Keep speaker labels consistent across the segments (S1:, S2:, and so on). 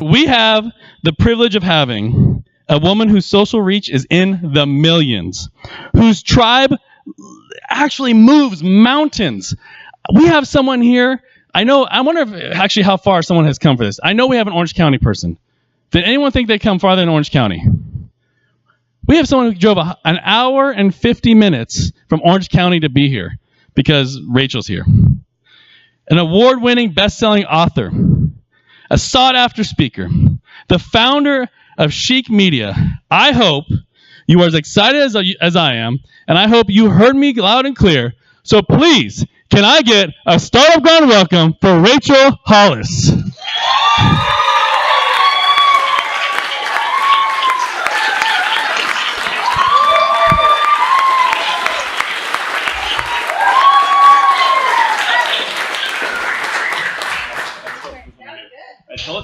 S1: We have the privilege of having a woman whose social reach is in the millions, whose tribe actually moves mountains. We have someone here. I wonder if actually how far someone has come for this. I know we have an Orange County person. Did anyone think they'd come farther than Orange County? We have someone who drove an hour and 50 minutes from Orange County to be here because Rachel's here. An award-winning, best-selling author, a sought-after speaker, the founder of Chic Media. I hope you are as excited as I am, and I hope you heard me loud and clear. So please, can I get a Startup Grind welcome for Rachel Hollis?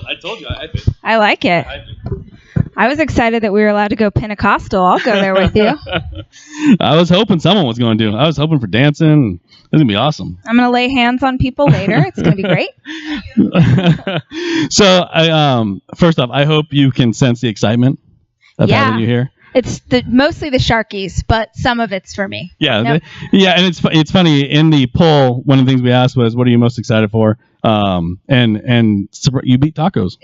S1: I told you.
S2: I like it. I was excited that we were allowed to go Pentecostal. I'll go there with you.
S1: I was hoping someone was going to. I was hoping for dancing. It's going to be awesome.
S2: I'm going to lay hands on people later. It's going to be great.
S1: So, first off, I hope you can sense the excitement of having you here.
S2: It's mostly the Sharkies, but some of it's for me.
S1: Yeah, and it's funny. In the poll, one of the things we asked was, "What are you most excited for?" And you beat tacos.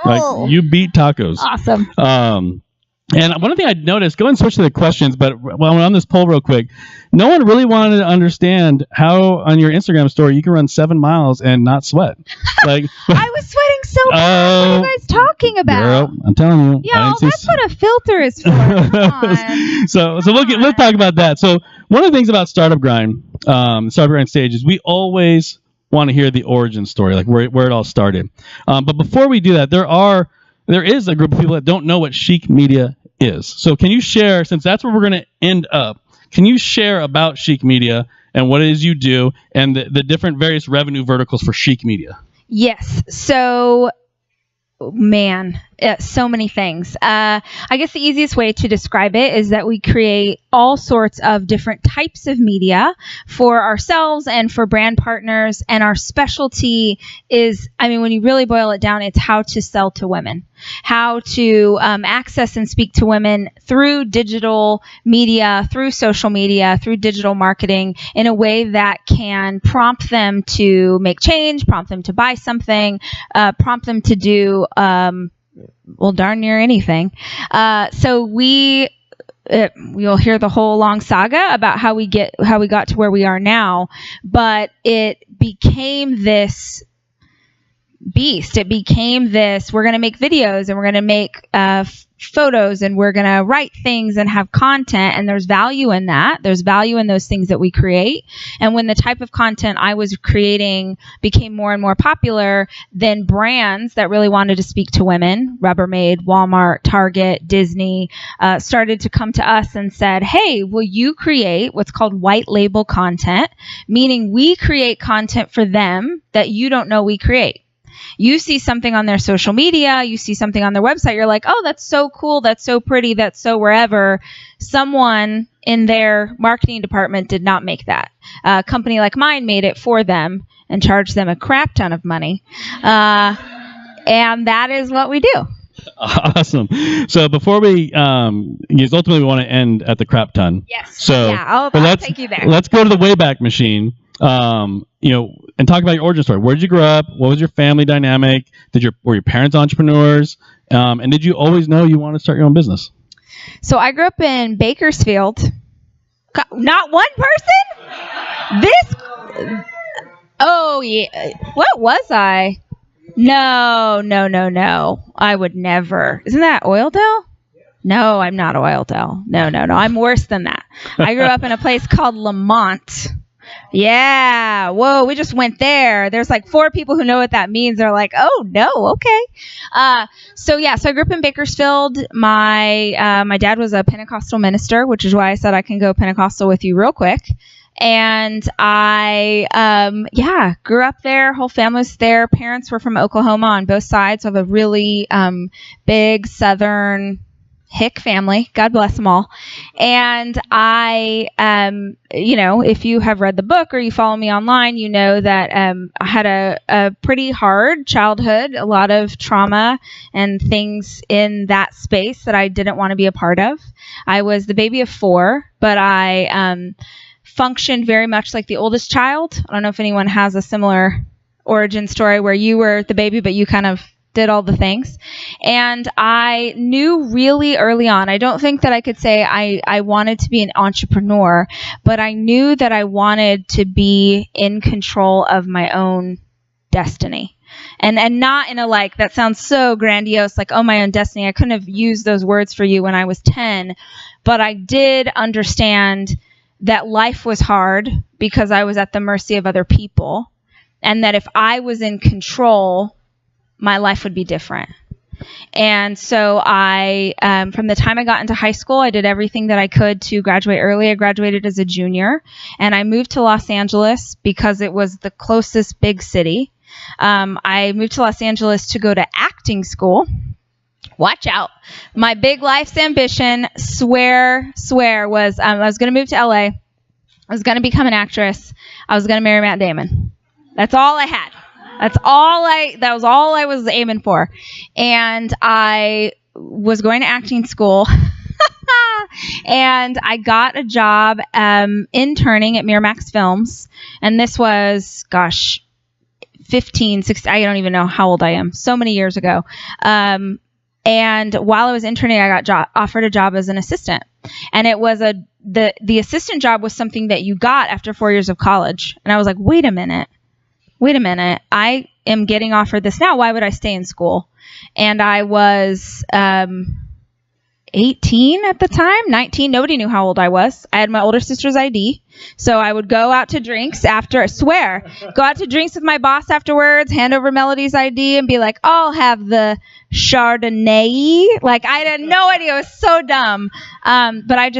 S1: Like you beat tacos.
S2: Awesome.
S1: And one thing I noticed, go and switch to the questions, but while we're on this poll real quick, no one really wanted to understand how on your Instagram story you can run 7 miles and not sweat. Like
S2: I was sweating so bad. What are you guys talking about?
S1: Girl, I'm telling you.
S2: Yeah, that's what a filter is for. Come on.
S1: So let's talk about that. So one of the things about Startup Grind stage is we always want to hear the origin story, like where it all started. But before we do that, there is a group of people that don't know what Chic Media is. So can you share, since that's where we're going to end up, can you share about Chic Media and what it is you do and the different various revenue verticals for Chic Media?
S2: Yes. So, man, so many things. I guess the easiest way to describe it is that we create all sorts of different types of media for ourselves and for brand partners. And our specialty is, when you really boil it down, it's how to sell to women, how to access and speak to women through digital media, through social media, through digital marketing in a way that can prompt them to make change, prompt them to buy something, prompt them to do darn near anything. So we'll hear the whole long saga about how we got to where we are now, but it became this beast. It became this, we're going to make videos and we're going to make photos and we're going to write things and have content, and there's value in that. There's value in those things that we create. And when the type of content I was creating became more and more popular, then brands that really wanted to speak to women, Rubbermaid, Walmart, Target, Disney, started to come to us and said, hey, will you create what's called white label content, meaning we create content for them that you don't know we create. You see something on their social media, you see something on their website, you're like, oh, that's so cool, that's so pretty, that's so wherever. Someone in their marketing department did not make that. A company like mine made it for them and charged them a crap ton of money. And that is what we do.
S1: Awesome. So before we, ultimately we want to end at the crap ton.
S2: Yes.
S1: So
S2: I'll take you there.
S1: Let's go to the Wayback Machine. And talk about your origin story. Where did you grow up? What was your family dynamic? Were your parents entrepreneurs? And did you always know you wanted to start your own business?
S2: So I grew up in Bakersfield. Not one person? Oh yeah. What was I? No. I would never. Isn't that Oildale? No, I'm not Oildale. No. I'm worse than that. I grew up in a place called Lamont. Yeah. Whoa, we just went there. There's like 4 people who know what that means. They're like, oh, no, okay. So I grew up in Bakersfield. My dad was a Pentecostal minister, which is why I said I can go Pentecostal with you real quick. And I, grew up there. Whole family was there. Parents were from Oklahoma on both sides. So I have a really big Southern Hick family. God bless them all. And I, if you have read the book or you follow me online, you know that I had a pretty hard childhood, a lot of trauma and things in that space that I didn't want to be a part of. I was the baby of 4, but I functioned very much like the oldest child. I don't know if anyone has a similar origin story where you were the baby, but you kind of did all the things. And I knew really early on, I don't think that I could say I wanted to be an entrepreneur, but I knew that I wanted to be in control of my own destiny. And not in a like, that sounds so grandiose, like, oh, my own destiny. I couldn't have used those words for you when I was 10, but I did understand that life was hard because I was at the mercy of other people, and that if I was in control, my life would be different. And so I, from the time I got into high school, I did everything that I could to graduate early. I graduated as a junior, and I moved to Los Angeles because it was the closest big city. I moved to Los Angeles to go to acting school. Watch out. My big life's ambition, swear, was I was going to move to LA. I was going to become an actress. I was going to marry Matt Damon. That's all I had. That was all I was aiming for. And I was going to acting school and I got a job interning at Miramax Films. And this was, 15, 16, I don't even know how old I am. So many years ago. And while I was interning, I got offered a job as an assistant. And it was the assistant job was something that you got after 4 years of college. And I was like, wait a minute. I am getting offered this now. Why would I stay in school? And I was 18 at the time, 19. Nobody knew how old I was. I had my older sister's ID. So I would go out to drinks after, go out to drinks with my boss afterwards, hand over Melody's ID and be like, I'll have the Chardonnay. Like, I had no idea. It was so dumb. But I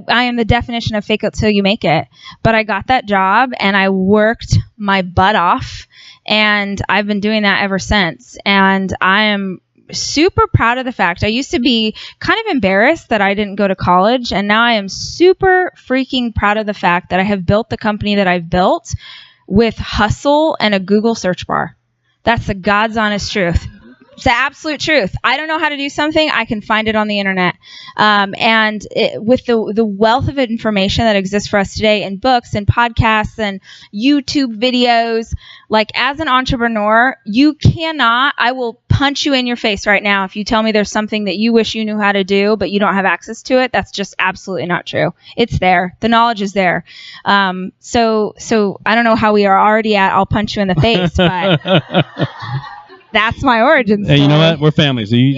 S2: am the definition of fake it till you make it. But I got that job and I worked my butt off, and I've been doing that ever since. And I am super proud of the fact. I used to be kind of embarrassed that I didn't go to college, and now I am super freaking proud of the fact that I have built the company that I've built with hustle and a Google search bar. That's the God's honest truth. It's the absolute truth. I don't know how to do something, I can find it on the internet. With the wealth of information that exists for us today in books and podcasts and YouTube videos, like, as an entrepreneur, I will punch you in your face right now if you tell me there's something that you wish you knew how to do, but you don't have access to it. That's just absolutely not true. It's there. The knowledge is there. So I don't know how we are already at I'll punch you in the face, but that's my origin story.
S1: Hey, you know what? We're family, so you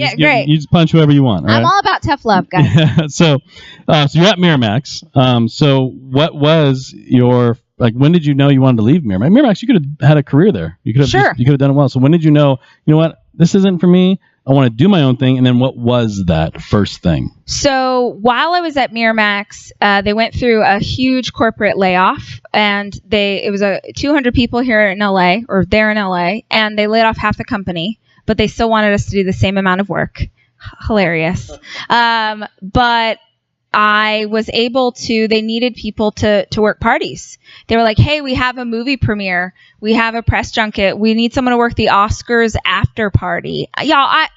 S1: just punch whoever you want.
S2: I'm all about tough love, guys.
S1: So you're at Miramax. So what was your, like, when did you know you wanted to leave Miramax? Miramax, you could have had a career there. You could have you could have done it well. So when did you know what, this isn't for me, I want to do my own thing? And then what was that first thing?
S2: So while I was at Miramax, they went through a huge corporate layoff, and it was 200 people here in LA, or there in LA, and they laid off half the company, but they still wanted us to do the same amount of work. Hilarious. But I was able to, they needed people to work parties. They were like, hey, we have a movie premiere. We have a press junket. We need someone to work the Oscars after party. Y'all, I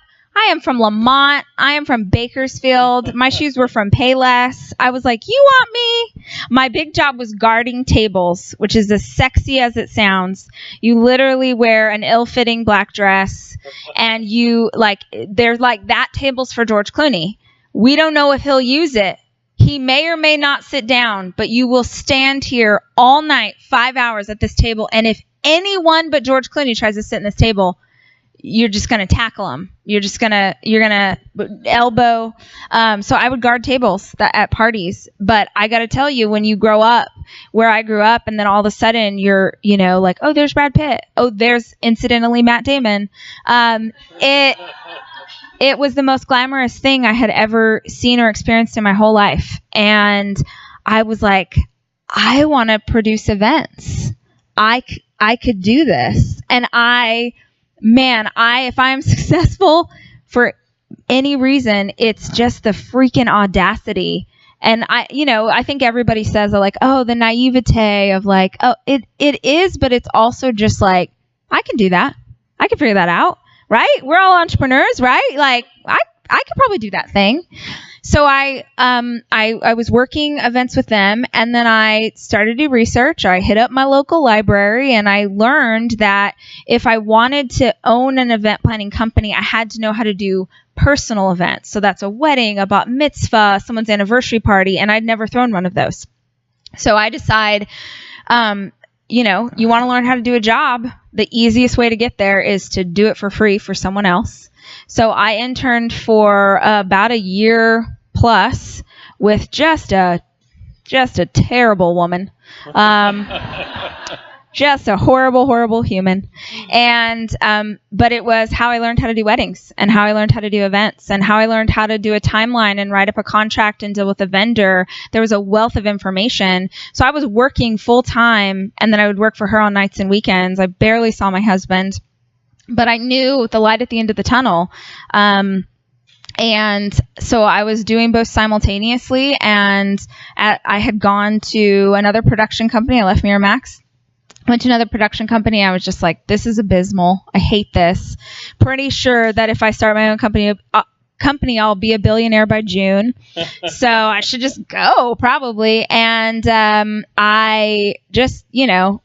S2: am from Lamont. I am from Bakersfield. My shoes were from Payless. I was like, you want me? My big job was guarding tables, which is as sexy as it sounds. You literally wear an ill-fitting black dress, and there's like, that table's for George Clooney. We don't know if he'll use it. He may or may not sit down, but you will stand here all night, 5 hours at this table. And if anyone but George Clooney tries to sit in this table, you're just going to tackle him. You're going to elbow. So I would guard tables at parties. But I got to tell you, when you grow up where I grew up, and then all of a sudden you're, like, oh, there's Brad Pitt. Oh, there's incidentally Matt Damon. It was the most glamorous thing I had ever seen or experienced in my whole life. And I was like, I want to produce events. I could do this. And if I am successful for any reason. It's just the freaking audacity. And I think everybody says like, oh, the naivete of like, oh, it is, but it's also just like, I can do that. I can figure that out, right? We're all entrepreneurs, right? Like I could probably do that thing. So I was working events with them, and then I started to do research. I hit up my local library, and I learned that if I wanted to own an event planning company, I had to know how to do personal events. So that's a wedding, a bat mitzvah, someone's anniversary party, and I'd never thrown one of those. So I decide, you want to learn how to do a job. The easiest way to get there is to do it for free for someone else. So I interned for about a year plus with just a terrible woman. Just a horrible, horrible human. And, but it was how I learned how to do weddings, and how I learned how to do events, and how I learned how to do a timeline and write up a contract and deal with a vendor. There was a wealth of information. So I was working full time, and then I would work for her on nights and weekends. I barely saw my husband, but I knew the light at the end of the tunnel. And so I was doing both simultaneously, and I had gone to another production company. I left Miramax. Went to another production company. I was just like, this is abysmal. I hate this. Pretty sure that if I start my own company, I'll be a billionaire by June. So I should just go probably. And I just,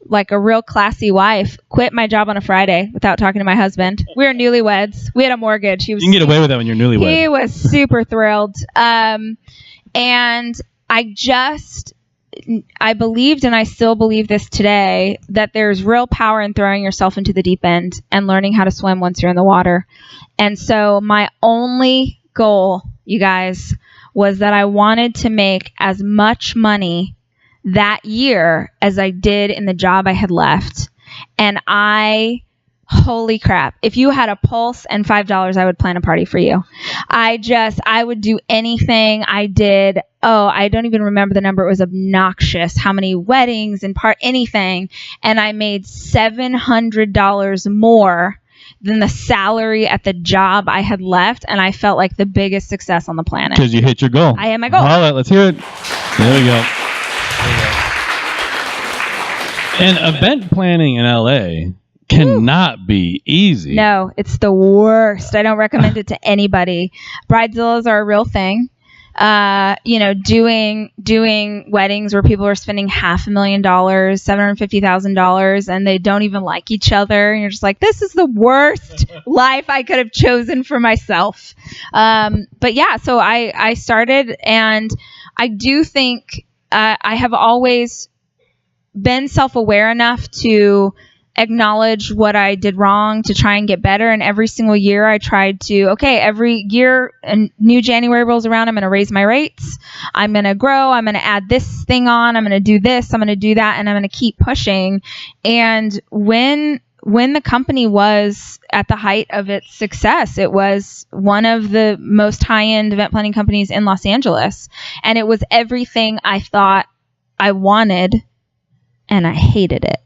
S2: like a real classy wife, quit my job on a Friday without talking to my husband. We were newlyweds. We had a mortgage. You
S1: can get away with that when you're newlywed.
S2: He was super thrilled. And I believed, and I still believe this today, that there's real power in throwing yourself into the deep end and learning how to swim once you're in the water. And so my only goal, you guys, was that I wanted to make as much money that year as I did in the job I had left. And holy crap, if you had a pulse and $5, I would plan a party for you. I would do anything. I did, I don't even remember the number. It was obnoxious how many weddings and anything. And I made $700 more than the salary at the job I had left. And I felt like the biggest success on the planet.
S1: Because you hit your goal.
S2: I hit my goal.
S1: All right, let's hear it. There we go. And event planning in LA cannot be easy.
S2: No, it's the worst. I don't recommend it to anybody. Bridezillas are a real thing. Doing weddings where people are spending $500,000, $750,000, and they don't even like each other. And you're just like, this is the worst life I could have chosen for myself. But yeah, so I started, and I do think I have always been self-aware enough to acknowledge what I did wrong to try and get better. And every single year I tried to, every year a new January rolls around, I'm going to raise my rates. I'm going to grow. I'm going to add this thing on. I'm going to do this. I'm going to do that. And I'm going to keep pushing. And when the company was at the height of its success, it was one of the most high-end event planning companies in Los Angeles. And it was everything I thought I wanted, and I hated it.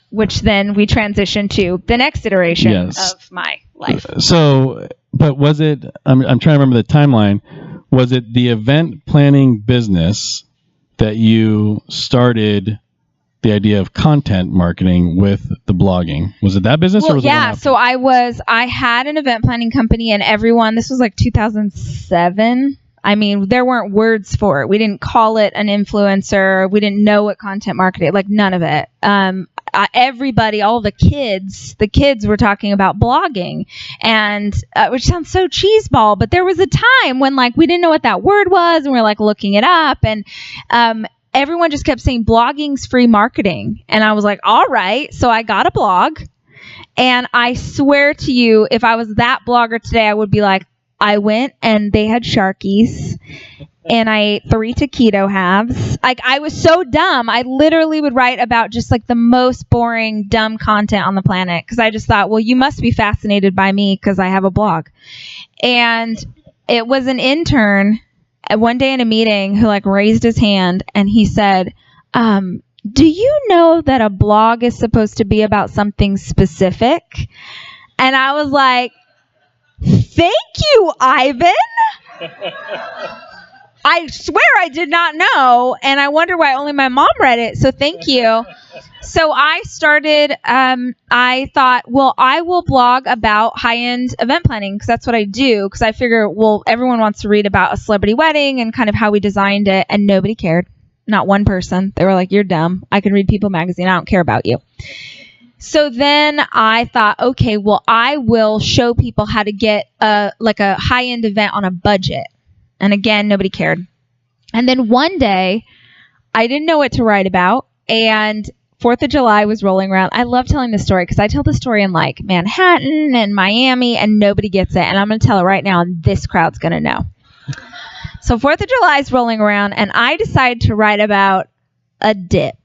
S2: Which then we transitioned to the next iteration of my life.
S1: So, but was it, I'm trying to remember the timeline, was it the event planning business that you started the idea of content marketing with the blogging? Was it that business?
S2: Well,
S1: or was
S2: yeah,
S1: it
S2: so I had an event planning company, and this was like 2007. I mean, there weren't words for it. We didn't call it an influencer. We didn't know what content marketing, like none of it. Everybody, all the kids were talking about blogging, and which sounds so cheeseball, but there was a time when like we didn't know what that word was, and we were like looking it up, and everyone just kept saying blogging's free marketing, and I was like, all right. So I got a blog, and I swear to you, if I was that blogger today, I would be like, I went and they had Sharkies, and I ate 3 taquito halves. Like, I was so dumb. I literally would write about just like the most boring, dumb content on the planet, because I just thought, well, you must be fascinated by me because I have a blog. And it was an intern one day in a meeting who like raised his hand, and he said, do you know that a blog is supposed to be about something specific? And I was like, Thank you, Ivan. I swear I did not know, and I wonder why only my mom read it, so thank you. So I started, I thought, well, I will blog about high-end event planning, because that's what I do, because I figure, well, everyone wants to read about a celebrity wedding and kind of how we designed it, and nobody cared. Not one person. They were like, you're dumb. I can read People magazine. I don't care about you. So then I thought, okay, well, I will show people how to get like a high-end event on a budget. And again, nobody cared. And then one day, I didn't know what to write about, and 4th of July was rolling around. I love telling this story because I tell the story in like Manhattan and Miami, and nobody gets it. And I'm going to tell it right now, and this crowd's going to know. So 4th of July is rolling around, and I decided to write about a dip.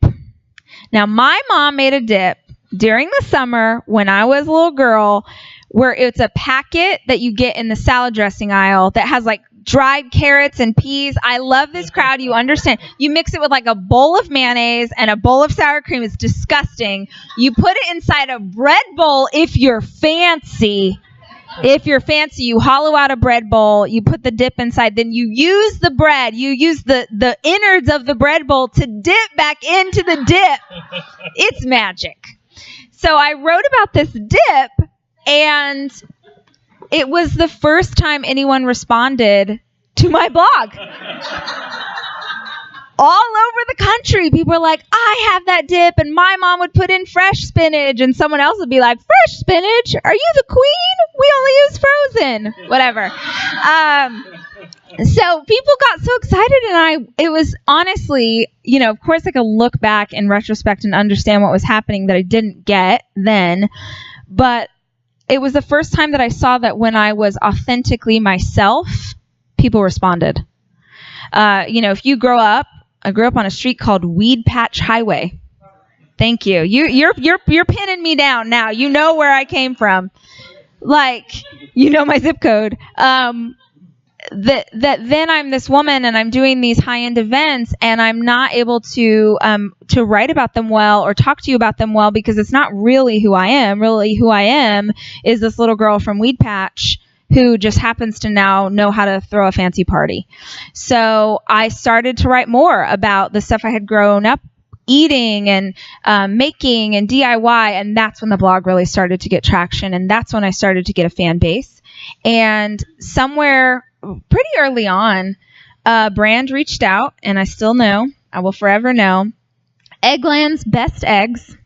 S2: Now, my mom made a dip during the summer when I was a little girl, where it's a packet that you get in the salad dressing aisle that has like dried carrots and peas. I love this crowd. You understand. You mix it with like a bowl of mayonnaise and a bowl of sour cream. It's disgusting. You put it inside a bread bowl if you're fancy. If you're fancy, you hollow out a bread bowl, you put the dip inside, then you use the bread, you use the innards of the bread bowl to dip back into the dip. It's magic. So I wrote about this dip, and it was the first time anyone responded to my blog. All over the country, people were like, I have that dip, and my mom would put in fresh spinach, and someone else would be like, fresh spinach? Are you the queen? We only use frozen. Whatever. So people got so excited, and it was honestly, of course I could look back in retrospect and understand what was happening that I didn't get then, but it was the first time that I saw that when I was authentically myself, people responded. If you grow up, I grew up on a street called Weed Patch Highway. Thank you. You're pinning me down now. You know where I came from. Like, my zip code. Then I'm this woman, and I'm doing these high-end events, and I'm not able to write about them well or talk to you about them well because it's not really who I am. Really who I am is this little girl from Weed Patch who just happens to now know how to throw a fancy party. So I started to write more about the stuff I had grown up eating and making and DIY, and that's when the blog really started to get traction, and that's when I started to get a fan base. And somewhere pretty early on, a brand reached out, and I still know, I will forever know, Eggland's Best Eggs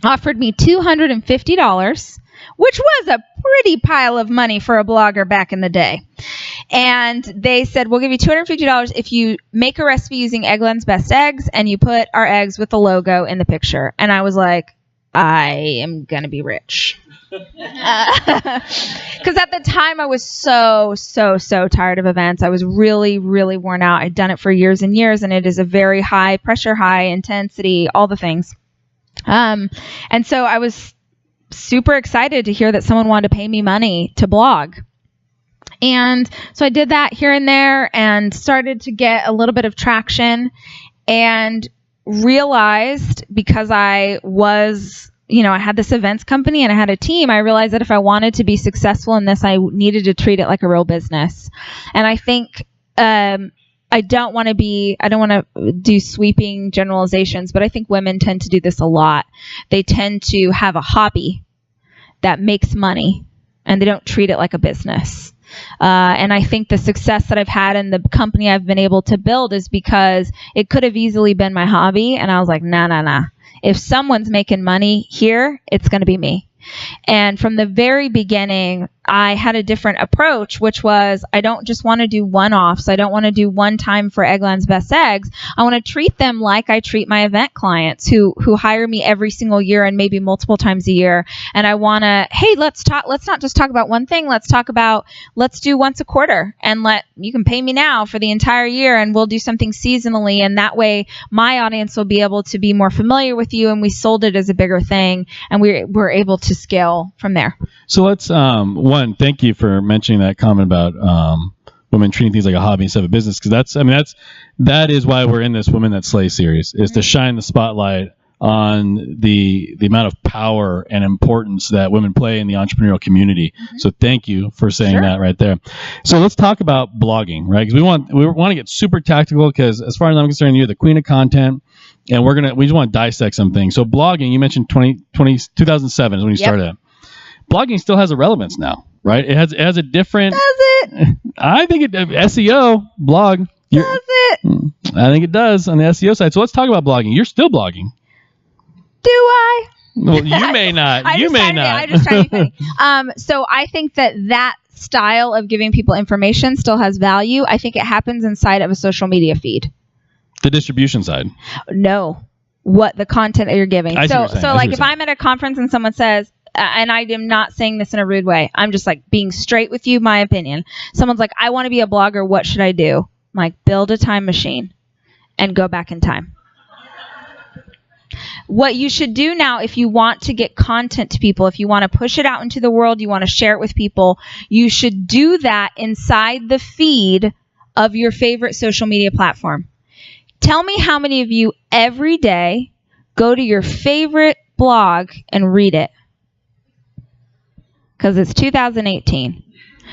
S2: offered me $250, which was a pretty pile of money for a blogger back in the day. And they said, we'll give you $250 if you make a recipe using Eggland's Best Eggs and you put our eggs with the logo in the picture. And I was like, I am going to be rich. Because at the time I was so tired of events. I was really, really worn out. I'd done it for years and years, and it is a very high pressure, high intensity, all the things. And so I was super excited to hear that someone wanted to pay me money to blog. And so I did that here and there and started to get a little bit of traction, and realized, because I was, I had this events company and I had a team, I realized that if I wanted to be successful in this, I needed to treat it like a real business. And I think I don't want to do sweeping generalizations, but I think women tend to do this a lot. They tend to have a hobby that makes money, and they don't treat it like a business. And I think the success that I've had in the company I've been able to build is because it could have easily been my hobby, and I was like, nah. If someone's making money here, it's going to be me. And from the very beginning, I had a different approach, which was I don't just want to do one-offs. I don't want to do one time for Eggland's Best Eggs. I want to treat them like I treat my event clients who hire me every single year and maybe multiple times a year. And I want to, hey, let's not just talk about one thing. Let's do once a quarter, and you can pay me now for the entire year, and we'll do something seasonally. And that way my audience will be able to be more familiar with you. And we sold it as a bigger thing, and we're able to scale from there.
S1: So let's, thank you for mentioning that comment about women treating things like a hobby instead of a business, because that is why we're in this Women That Slay series, is to shine the spotlight on the amount of power and importance that women play in the entrepreneurial community. So thank you for saying that right there. So let's talk about blogging, right? Because we want to get super tactical, because as far as I'm concerned, you're the queen of content, and we just want to dissect some things. So blogging, you mentioned 2007 is when you started it. Blogging still has a relevance now, right? It has a different.
S2: Does it?
S1: I think SEO blog.
S2: Does it?
S1: I think it does on the SEO side. So let's talk about blogging. You're still blogging.
S2: Do I?
S1: Well, you may not. You may not.
S2: I just try to be funny. So I think that style of giving people information still has value. I think it happens inside of a social media feed.
S1: The distribution side.
S2: No, what the content that you're giving.
S1: I see what you're saying.
S2: So like if I'm at a conference and someone says, and I am not saying this in a rude way, I'm just like being straight with you, my opinion. Someone's like, I want to be a blogger. What should I do? I'm like, build a time machine and go back in time. What you should do now, if you want to get content to people, if you want to push it out into the world, you want to share it with people, you should do that inside the feed of your favorite social media platform. Tell me how many of you every day go to your favorite blog and read it. Because it's 2018.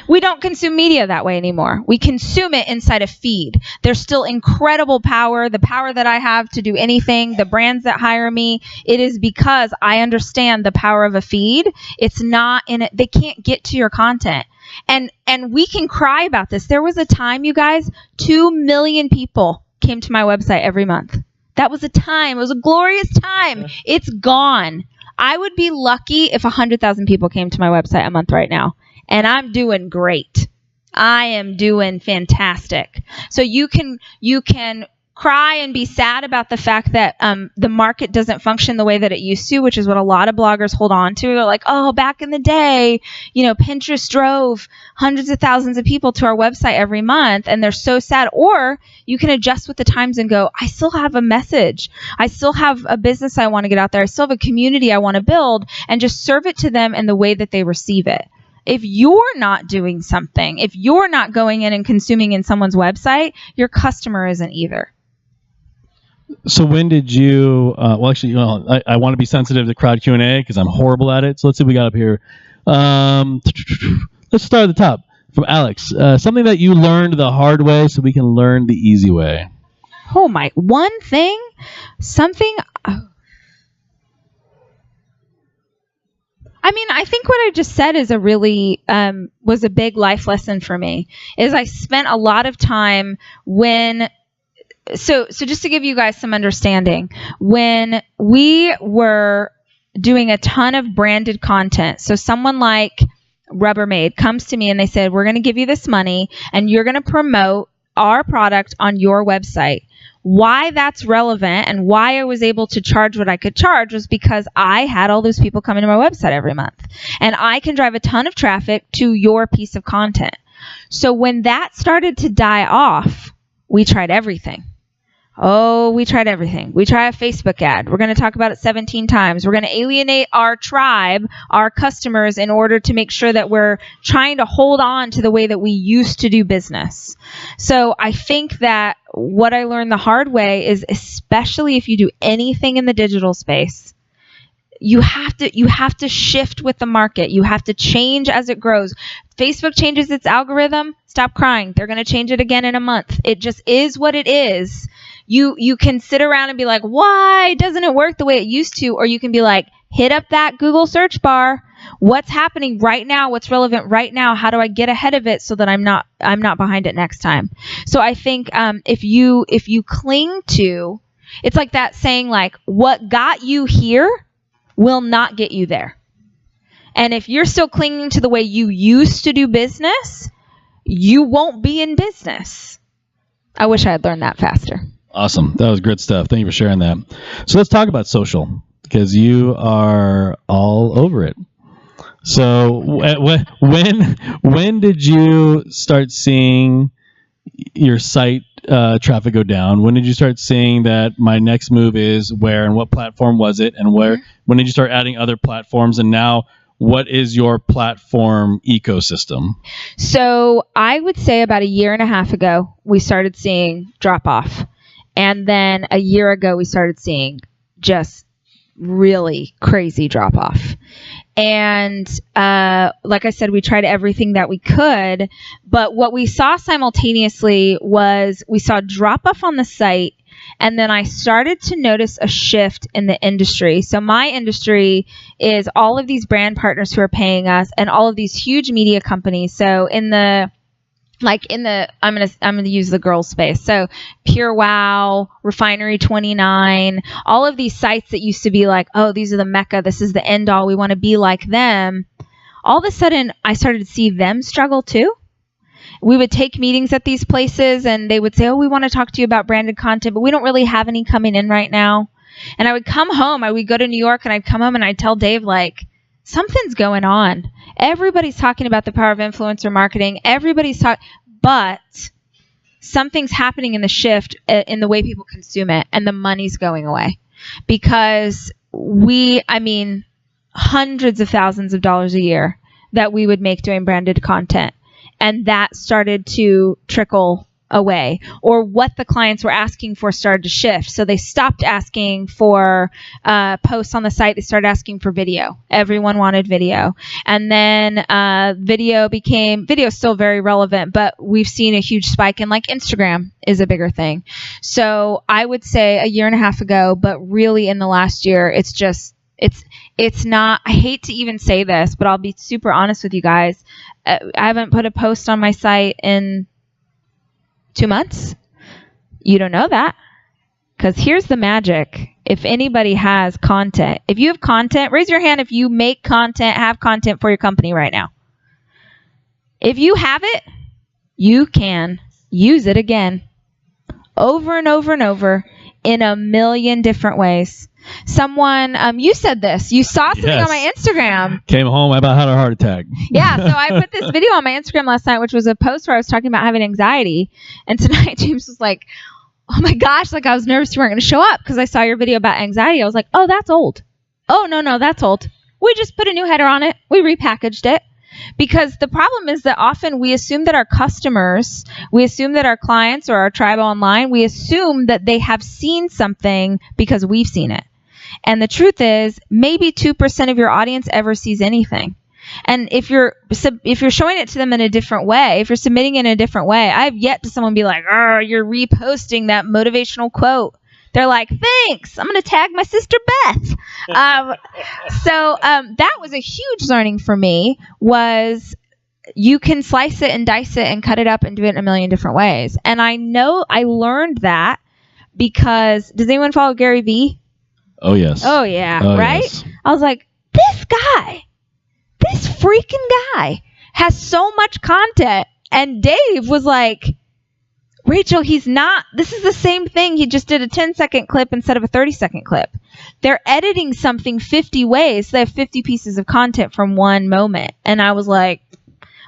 S2: We don't consume media that way anymore. We consume it inside a feed. There's still incredible power, the power that I have to do anything, the brands that hire me. It is because I understand the power of a feed. It's not in it. They can't get to your content. And we can cry about this. There was a time, you guys, 2 million people came to my website every month. That was a time. It was a glorious time. It's gone. I would be lucky if 100,000 people came to my website a month right now. And I'm doing great. I am doing fantastic. So you can cry and be sad about the fact that the market doesn't function the way that it used to, which is what a lot of bloggers hold on to. They're like, oh, back in the day, Pinterest drove hundreds of thousands of people to our website every month, and they're so sad. Or you can adjust with the times and go, I still have a message. I still have a business I want to get out there. I still have a community I want to build, and just serve it to them in the way that they receive it. If you're not doing something, if you're not going in and consuming in someone's website, your customer isn't either.
S1: So when did you, I want to be sensitive to crowd Q&A because I'm horrible at it. So let's see what we got up here. Let's start at the top from Alex. Something that you learned the hard way so we can learn the easy way.
S2: Oh my, one thing, something. I think what I just said is was a big life lesson for me. Is I spent a lot of time so just to give you guys some understanding, when we were doing a ton of branded content, so someone like Rubbermaid comes to me and they said, we're going to give you this money and you're going to promote our product on your website. Why that's relevant and why I was able to charge what I could charge was because I had all those people coming to my website every month. And I can drive a ton of traffic to your piece of content. So when that started to die off, we tried everything. We tried everything. We tried a Facebook ad. We're going to talk about it 17 times. We're going to alienate our tribe, our customers, in order to make sure that we're trying to hold on to the way that we used to do business. So I think that what I learned the hard way is, especially if you do anything in the digital space, you have to shift with the market. You have to change as it grows. Facebook changes its algorithm. Stop crying. They're going to change it again in a month. It just is what it is. You can sit around and be like, why doesn't it work the way it used to? Or you can be like, hit up that Google search bar. What's happening right now? What's relevant right now? How do I get ahead of it so that I'm not behind it next time? So I think if you cling to, it's like that saying, like, what got you here will not get you there. And if you're still clinging to the way you used to do business, you won't be in business. I wish I had learned that faster.
S1: Awesome. That was good stuff. Thank you for sharing that. So let's talk about social, because you are all over it. So when did you start seeing your site traffic go down? When did you start seeing that my next move is where, and what platform was it, and where? Mm-hmm. When did you start adding other platforms, and now what is your platform ecosystem? So
S2: I would say about a year and a half ago, we started seeing drop off. And then a year ago, we started seeing just really crazy drop off. And like I said, we tried everything that we could. But what we saw simultaneously was we saw drop off on the site. And then I started to notice a shift in the industry. So my industry is all of these brand partners who are paying us and all of these huge media companies. So I'm gonna use the girls space. So Pure Wow, Refinery 29, all of these sites that used to be like, oh, these are the Mecca, this is the end all, we want to be like them. All of a sudden, I started to see them struggle too. We would take meetings at these places and they would say, oh, we want to talk to you about branded content, but we don't really have any coming in right now. And I would come home, I would go to New York and I'd come home and I'd tell Dave, like, something's going on. Everybody's talking about the power of influencer marketing. But something's happening in the shift in the way people consume it, and the money's going away. Because hundreds of thousands of dollars a year that we would make doing branded content. And that started to trickle away, or what the clients were asking for started to shift. So they stopped asking for posts on the site. They started asking for video. Everyone wanted video. And then video is still very relevant, but we've seen a huge spike in, like, Instagram is a bigger thing. So I would say a year and a half ago, but really in the last year, it's not, I hate to even say this, but I'll be super honest with you guys. I haven't put a post on my site in 2 months. You don't know that, because here's the magic. If anybody has content, if you have content, raise your hand if you make content, have content for your company right now. If you have it, you can use it again over and over and over in a million different ways. Someone, you said this. You saw something on my Instagram.
S1: Came home, I about had a heart attack.
S2: Yeah, so I put this video on my Instagram last night, which was a post where I was talking about having anxiety. And tonight, James was like, oh my gosh, like, I was nervous you weren't going to show up because I saw your video about anxiety. I was like, oh, that's old. Oh, no, that's old. We just put a new header on it. We repackaged it. Because the problem is that often we assume that our customers, we assume that our clients or our tribe online, we assume that they have seen something because we've seen it. And the truth is, maybe 2% of your audience ever sees anything. And if you're showing it to them in a different way, if you're submitting it in a different way, I've yet to someone be like, oh, you're reposting that motivational quote. They're like, thanks, I'm going to tag my sister Beth. So that was a huge learning for me, was you can slice it and dice it and cut it up and do it in a million different ways. And I know I learned that because, does anyone follow Gary Vee?
S1: Oh, yes.
S2: Oh, yeah. Oh, right? Yes. I was like, this freaking guy has so much content. And Dave was like, Rachel, this is the same thing. He just did a 10-second clip instead of a 30-second clip. They're editing something 50 ways. So they have 50 pieces of content from one moment. And I was like,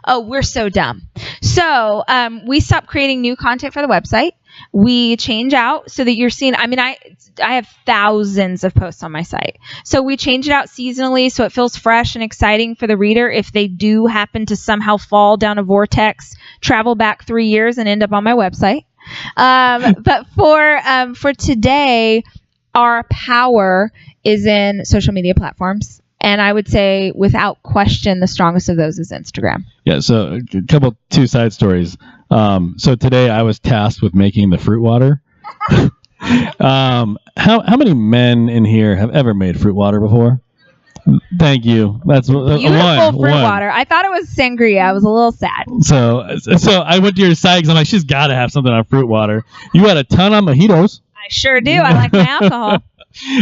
S2: oh, we're so dumb. So we stopped creating new content for the website. We change out so that you're seeing, I have thousands of posts on my site. So we change it out seasonally so it feels fresh and exciting for the reader if they do happen to somehow fall down a vortex, travel back 3 years and end up on my website. But for today, our power is in social media platforms. And I would say, without question, the strongest of those is Instagram.
S1: Yeah, so two side stories. So today I was tasked with making the fruit water. How many men in here have ever made fruit water before? Thank you. That's
S2: beautiful fruit water. I thought it was sangria. I was a little sad. So
S1: I went to your site because I'm like, she's got to have something on fruit water. You had a ton on mojitos.
S2: I sure do. I like my alcohol.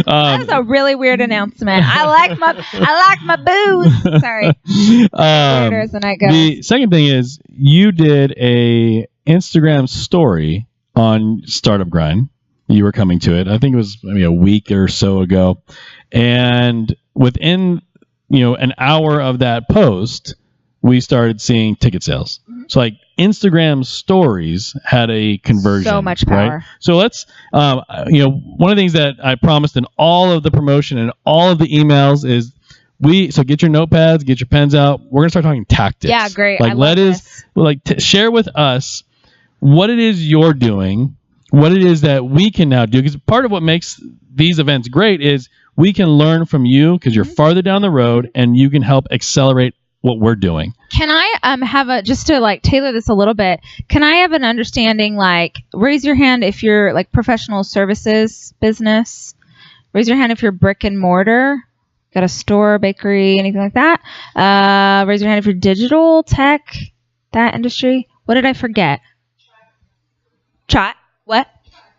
S2: That was a really weird announcement. I like my booze. Sorry. Weirder as the night goes.
S1: The second thing is, you did a Instagram story on Startup Grind. You were coming to it. I think it was maybe a week or so ago, and within an hour of that post, we started seeing ticket sales. So like Instagram stories had a conversion.
S2: So much power.
S1: Right? So let's, one of the things that I promised in all of the promotion and all of the emails is so get your notepads, get your pens out. We're going to start talking tactics.
S2: Yeah, great.
S1: Share with us what it is you're doing, what it is that we can now do. Because part of what makes these events great is we can learn from you because you're farther down the road and you can help accelerate what we're doing.
S2: Can I have just to like tailor this a little bit, can I have an understanding, like raise your hand if you're like professional services business? Raise your hand if you're brick and mortar, got a store, bakery, anything like that. Raise your hand if you're digital, tech, that industry. What did I forget? Chat. What?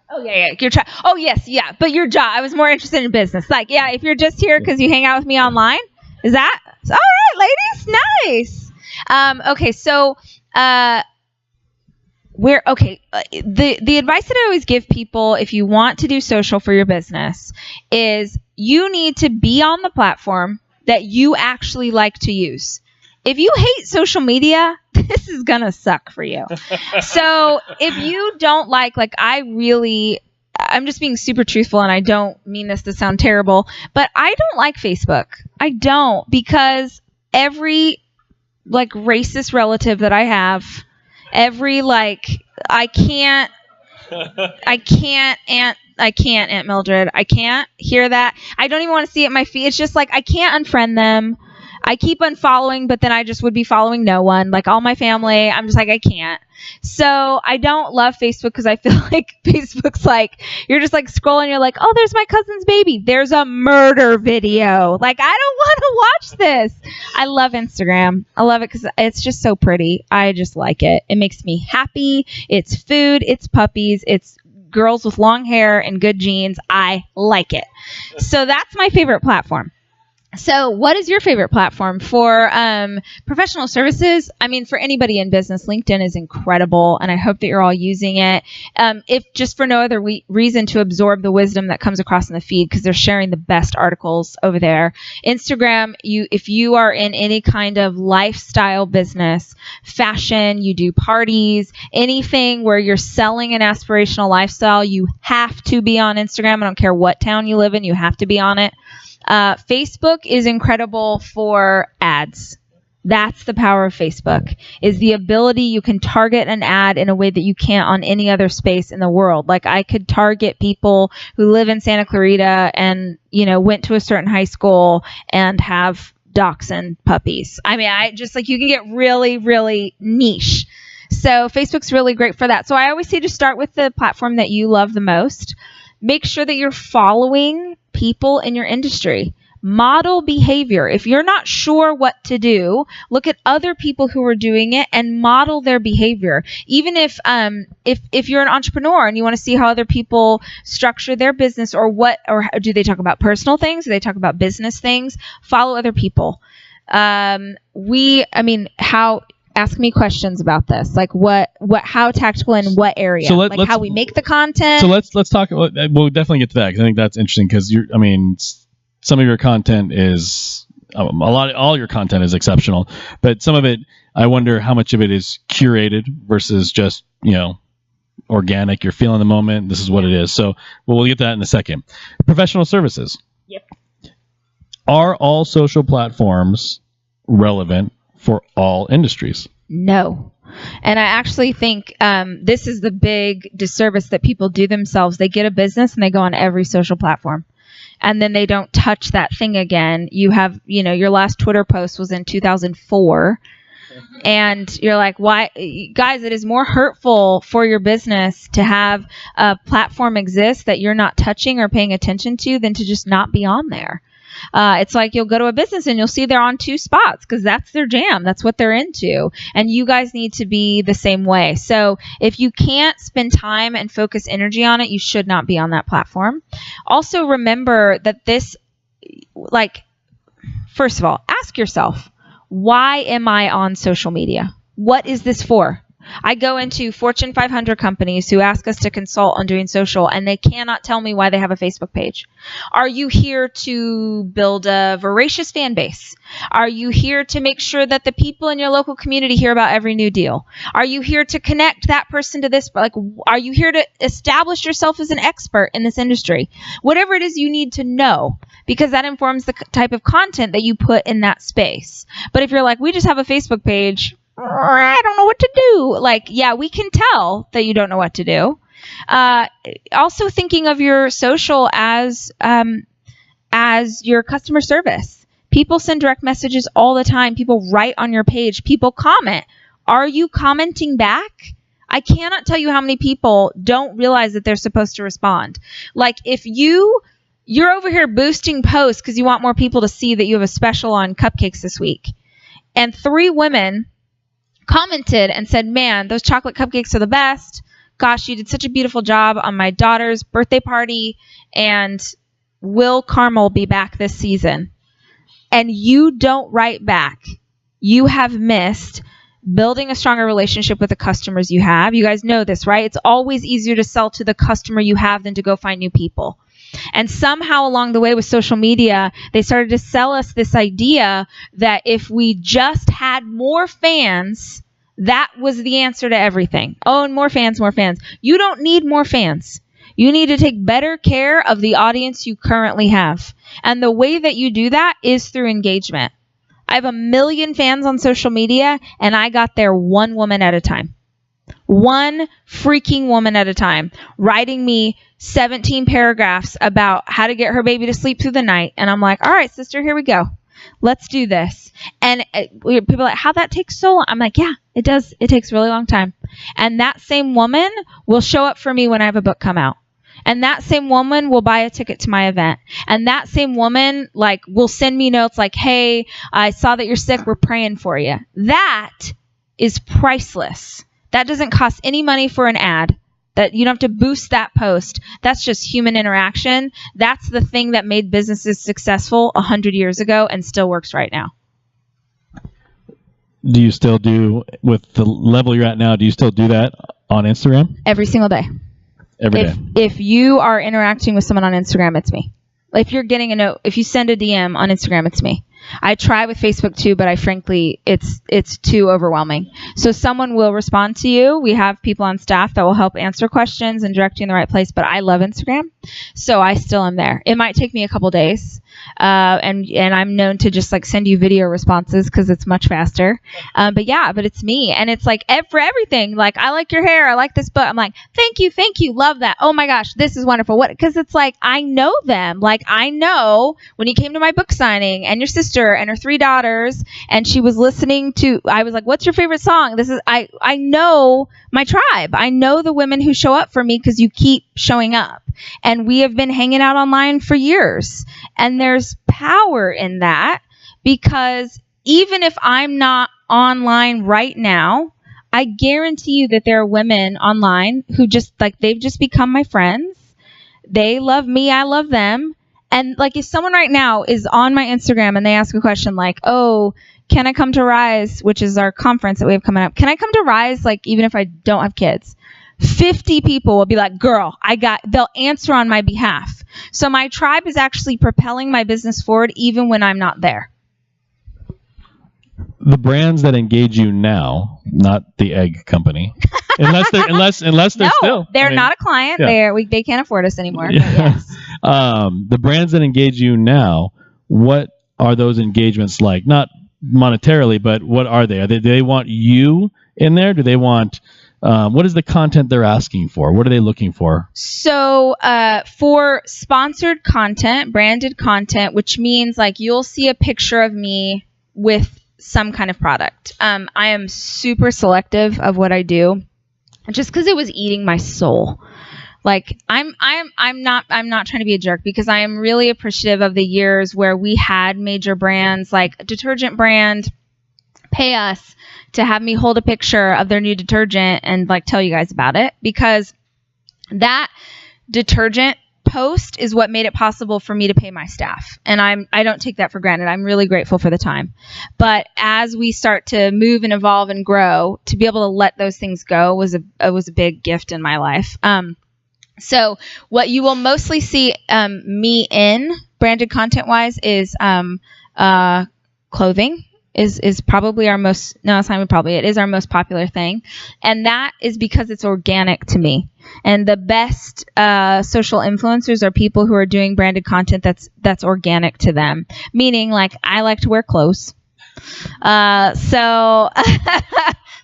S2: Oh, yeah. Your chat. Oh, yes. Yeah. But your job. I was more interested in business. Like, yeah, if you're just here because you hang out with me online, is that? All right, ladies. Nice. Okay. So, the advice that I always give people if you want to do social for your business is you need to be on the platform that you actually like to use. If you hate social media, this is going to suck for you. So if you don't like I'm just being super truthful and I don't mean this to sound terrible, but I don't like Facebook. I don't, because every like racist relative that I have, every like, I can't, Aunt Mildred. I can't hear that. I don't even want to see it in my feed. It's just like, I can't unfriend them. I keep unfollowing, but then I just would be following no one. Like all my family, I'm just like, I can't. So I don't love Facebook because I feel like Facebook's like, you're just like scrolling. You're like, oh, there's my cousin's baby. There's a murder video. Like, I don't want to watch this. I love Instagram. I love it because it's just so pretty. I just like it. It makes me happy. It's food. It's puppies. It's girls with long hair and good jeans. I like it. So that's my favorite platform. So what is your favorite platform for professional services? I mean, for anybody in business, LinkedIn is incredible, and I hope that you're all using it. If just for no other reason to absorb the wisdom that comes across in the feed, because they're sharing the best articles over there. Instagram, if you are in any kind of lifestyle business, fashion, you do parties, anything where you're selling an aspirational lifestyle, you have to be on Instagram. I don't care what town you live in, you have to be on it. Facebook is incredible for ads. That's the power of Facebook, is the ability you can target an ad in a way that you can't on any other space in the world. Like I could target people who live in Santa Clarita and, went to a certain high school and have dachshund puppies. I mean, you can get really, really niche. So Facebook's really great for that. So I always say to start with the platform that you love the most. Make sure that you're following people in your industry. Model behavior. If you're not sure what to do, look at other people who are doing it and model their behavior. Even if you're an entrepreneur and you want to see how other people structure their business or do they talk about personal things? Do they talk about business things? Follow other people. Ask me questions about this. Like how tactical in what area? So how we make the content.
S1: So let's talk about, we'll definitely get to that because I think that's interesting because some of your content is, all your content is exceptional, but some of it, I wonder how much of it is curated versus just, organic. You're feeling the moment. This is what it is. So we'll get to that in a second. Professional services.
S2: Yep.
S1: Are all social platforms relevant for all industries?
S2: No. And I actually think this is the big disservice that people do themselves. They get a business and they go on every social platform. And then they don't touch that thing again. You have, your last Twitter post was in 2004. And you're like, why? Guys, it is more hurtful for your business to have a platform exist that you're not touching or paying attention to than to just not be on there. It's like you'll go to a business and you'll see they're on 2 spots because that's their jam. That's what they're into. And you guys need to be the same way. So if you can't spend time and focus energy on it, you should not be on that platform. Also remember that first of all, ask yourself, why am I on social media? What is this for? I go into Fortune 500 companies who ask us to consult on doing social, and they cannot tell me why they have a Facebook page. Are you here to build a voracious fan base? Are you here to make sure that the people in your local community hear about every new deal? Are you here to connect that person to this? Are you here to establish yourself as an expert in this industry? Whatever it is you need to know, because that informs the type of content that you put in that space. But if you're like, we just have a Facebook page, I don't know what to do. We can tell that you don't know what to do. Also thinking of your social as your customer service. People send direct messages all the time. People write on your page. People comment. Are you commenting back? I cannot tell you how many people don't realize that they're supposed to respond. Like if you're over here boosting posts because you want more people to see that you have a special on cupcakes this week, and 3 women commented and said, man, those chocolate cupcakes are the best. Gosh, you did such a beautiful job on my daughter's birthday party, and will caramel be back this season? And you don't write back. You have missed building a stronger relationship with the customers you have. You guys know this, right? It's always easier to sell to the customer you have than to go find new people. And somehow along the way with social media, they started to sell us this idea that if we just had more fans, that was the answer to everything. Oh, and more fans, more fans. You don't need more fans. You need to take better care of the audience you currently have. And the way that you do that is through engagement. I have 1 million fans on social media, and I got there one woman at a time. One freaking woman at a time, writing me 17 paragraphs about how to get her baby to sleep through the night. And I'm like, all right, sister, here we go. Let's do this. And people are like, how that takes so long? I'm like, yeah, it does. It takes a really long time. And that same woman will show up for me when I have a book come out. And that same woman will buy a ticket to my event. And that same woman will send me notes like, hey, I saw that you're sick. We're praying for you. That is priceless. That doesn't cost any money for an ad. That you don't have to boost that post. That's just human interaction. That's the thing that made businesses successful 100 years ago and still works right now.
S1: Do you still do, with the level you're at now, do you still do that on Instagram?
S2: Every single day.
S1: Every day.
S2: If you are interacting with someone on Instagram, it's me. If you're getting a note, if you send a DM on Instagram, it's me. I try with Facebook too, but it's too overwhelming. So someone will respond to you. We have people on staff that will help answer questions and direct you in the right place, but I love Instagram. So I still am there. It might take me a couple days. And I'm known to just send you video responses because it's much faster. But it's me. And it's for everything. I like your hair. I like this book. I'm like, thank you. Love that. Oh my gosh, this is wonderful. Because it's I know them. I know when you came to my book signing and your sister and her 3 daughters, and she was listening to, I was like, what's your favorite song? I know my tribe. I know the women who show up for me because you keep showing up. And we have been hanging out online for years. And there's power in that, because even if I'm not online right now, I guarantee you that there are women online who just they've just become my friends. They love me. I love them. And if someone right now is on my Instagram and they ask a question like, oh, can I come to Rise, which is our conference that we have coming up? Can I come to Rise, even if I don't have kids? 50 people will be like, girl, they'll answer on my behalf. So my tribe is actually propelling my business forward even when I'm not there.
S1: The brands that engage you now, not the egg company, unless they're
S2: no,
S1: still.
S2: They're not a client. Yeah. They can't afford us anymore.
S1: Yeah.
S2: Yes.
S1: The brands that engage you now, what are those engagements like? Not monetarily, but what are they? Do they want you in there? Do they want what is the content they're asking for? What are they looking for? So
S2: for sponsored content, branded content, which means you'll see a picture of me with some kind of product. I am super selective of what I do, just because it was eating my soul. I'm not trying to be a jerk, because I am really appreciative of the years where we had major brands like a detergent brand pay us to have me hold a picture of their new detergent and tell you guys about it, because that detergent post is what made it possible for me to pay my staff. And I don't take that for granted. I'm really grateful for the time. But as we start to move and evolve and grow, to be able to let those things go was a big gift in my life. So what you will mostly see me in branded content wise is clothing. Is probably our most, no, it's not even probably, it is our most popular thing. And that is because it's organic to me. And the best social influencers are people who are doing branded content that's organic to them. Meaning I like to wear clothes. So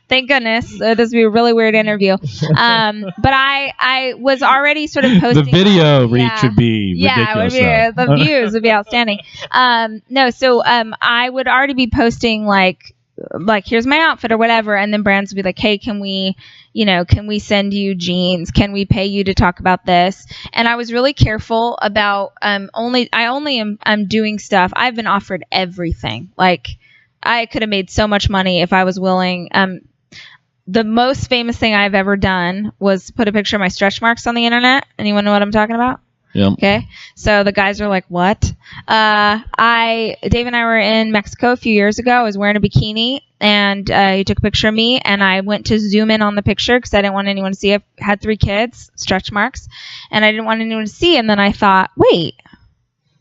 S2: Thank goodness. This would be a really weird interview. But I was already sort of posting.
S1: The video reach would be ridiculous.
S2: Yeah, the views would be outstanding. So I would already be posting like here's my outfit or whatever, and then brands would be like, hey, can we send you jeans? Can we pay you to talk about this? And I was really careful about I'm doing stuff. I've been offered everything. Like, I could have made so much money if I was willing. The most famous thing I've ever done was put a picture of my stretch marks on the internet. Anyone know what I'm talking about?
S1: Yeah.
S2: Okay. So the guys are like, what? Dave and I were in Mexico a few years ago. I was wearing a bikini, and he took a picture of me, and I went to zoom in on the picture because I didn't want anyone to see. I had 3 kids, stretch marks, and I didn't want anyone to see. And then I thought, wait,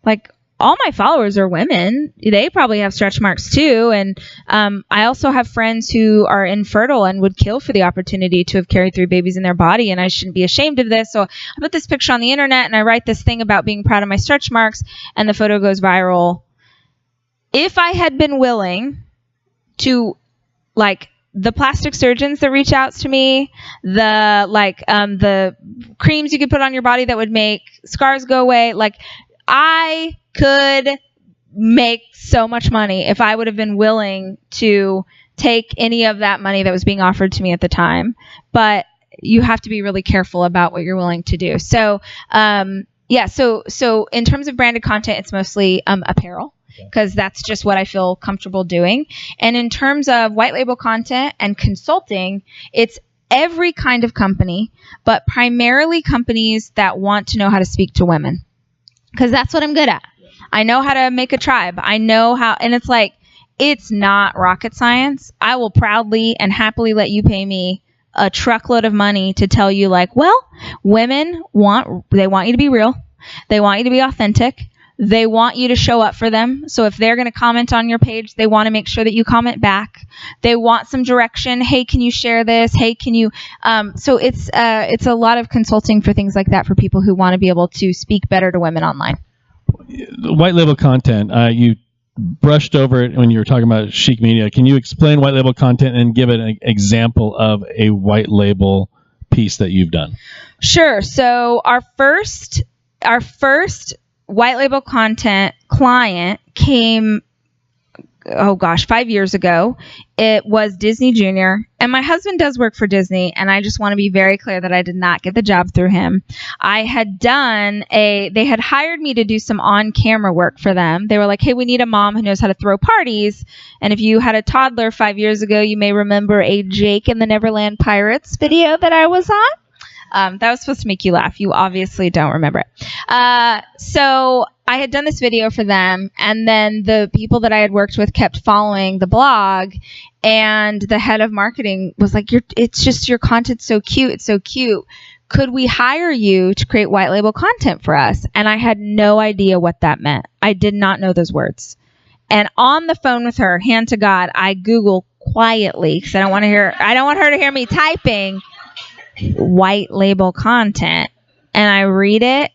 S2: like, all my followers are women. They probably have stretch marks too. And I also have friends who are infertile and would kill for the opportunity to have carried 3 babies in their body. And I shouldn't be ashamed of this. So I put this picture on the internet, and I write this thing about being proud of my stretch marks, and the photo goes viral. If I had been willing to, like, the plastic surgeons that reach out to me, the creams you could put on your body that would make scars go away, like, I could make so much money if I would have been willing to take any of that money that was being offered to me at the time. But you have to be really careful about what you're willing to do. So, so in terms of branded content, it's mostly apparel, because that's just what I feel comfortable doing. And in terms of white label content and consulting, it's every kind of company, but primarily companies that want to know how to speak to women. Because that's what I'm good at. I know how to make a tribe. I know how, and it's like, it's not rocket science. I will proudly and happily let you pay me a truckload of money to tell you, like, well, women want you to be real. They want you to be authentic. They want you to show up for them. So if they're going to comment on your page, they want to make sure that you comment back. They want some direction. Hey, can you share this? Hey, can you? So it's a lot of consulting for things like that for people who want to be able to speak better to women online.
S1: White label content. You brushed over it when you were talking about Chic Media. Can you explain white label content and give an example of a white label piece that you've done?
S2: Sure. So our first white label content client came, 5 years ago. It was Disney Junior. And my husband does work for Disney, and I just want to be very clear that I did not get the job through him. They had hired me to do some on-camera work for them. They were like, hey, we need a mom who knows how to throw parties. And if you had a toddler 5 years ago, you may remember a Jake and the Neverland Pirates video that I was on. That was supposed to make you laugh. You obviously don't remember it. So I had done this video for them, and then the people that I had worked with kept following the blog, and the head of marketing was like, it's just your content's so cute. It's so cute. Could we hire you to create white label content for us? And I had no idea what that meant. I did not know those words. And on the phone with her, hand to God, I Google quietly, because I don't want her to hear me typing white label content, and I read it.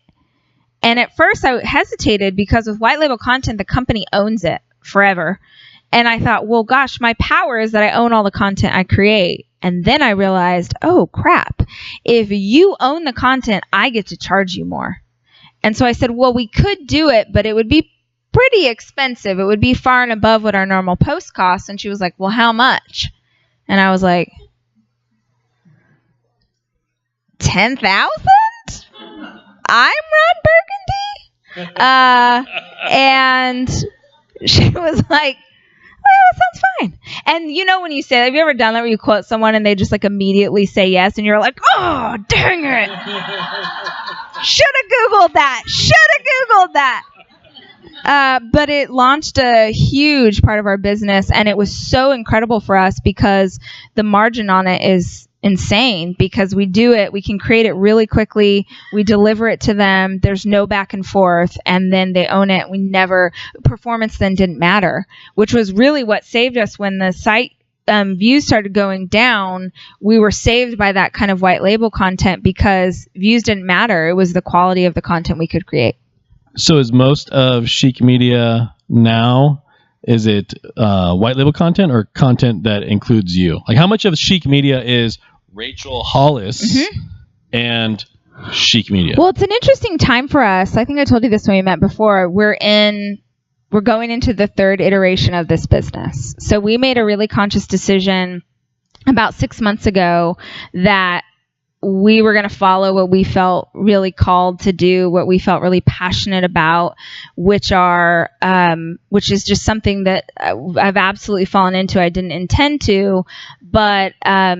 S2: And at first I hesitated, because with white label content, the company owns it forever. And I thought, well, gosh, my power is that I own all the content I create. And then I realized, oh, crap. If you own the content, I get to charge you more. And so I said, well, we could do it, but it would be pretty expensive. It would be far and above what our normal post costs. And she was like, well, how much? And I was like, 10,000? I'm Ron Burgundy? And she was like, well, that sounds fine. And you know when you say that, have you ever done that where you quote someone and they just like immediately say yes, and you're like, oh, dang it. Should have Googled that. But it launched a huge part of our business, and it was so incredible for us because the margin on it is insane, because we can create it really quickly. We deliver it to them. There's no back and forth, and then they own it. Performance then didn't matter, which was really what saved us when the site views started going down. We were saved by that kind of white label content, because views didn't matter. It was the quality of the content we could create.
S1: So is most of Chic Media now Is it white label content or content that includes you? Like, how much of Chic Media is Rachel Hollis and Chic Media?
S2: Well, it's an interesting time for us. I think I told you this when we met before. We're going into the third iteration of this business. So we made a really conscious decision about 6 months ago that we were going to follow what we felt really called to do, what we felt really passionate about, which is just something that I've absolutely fallen into. I didn't intend to, but I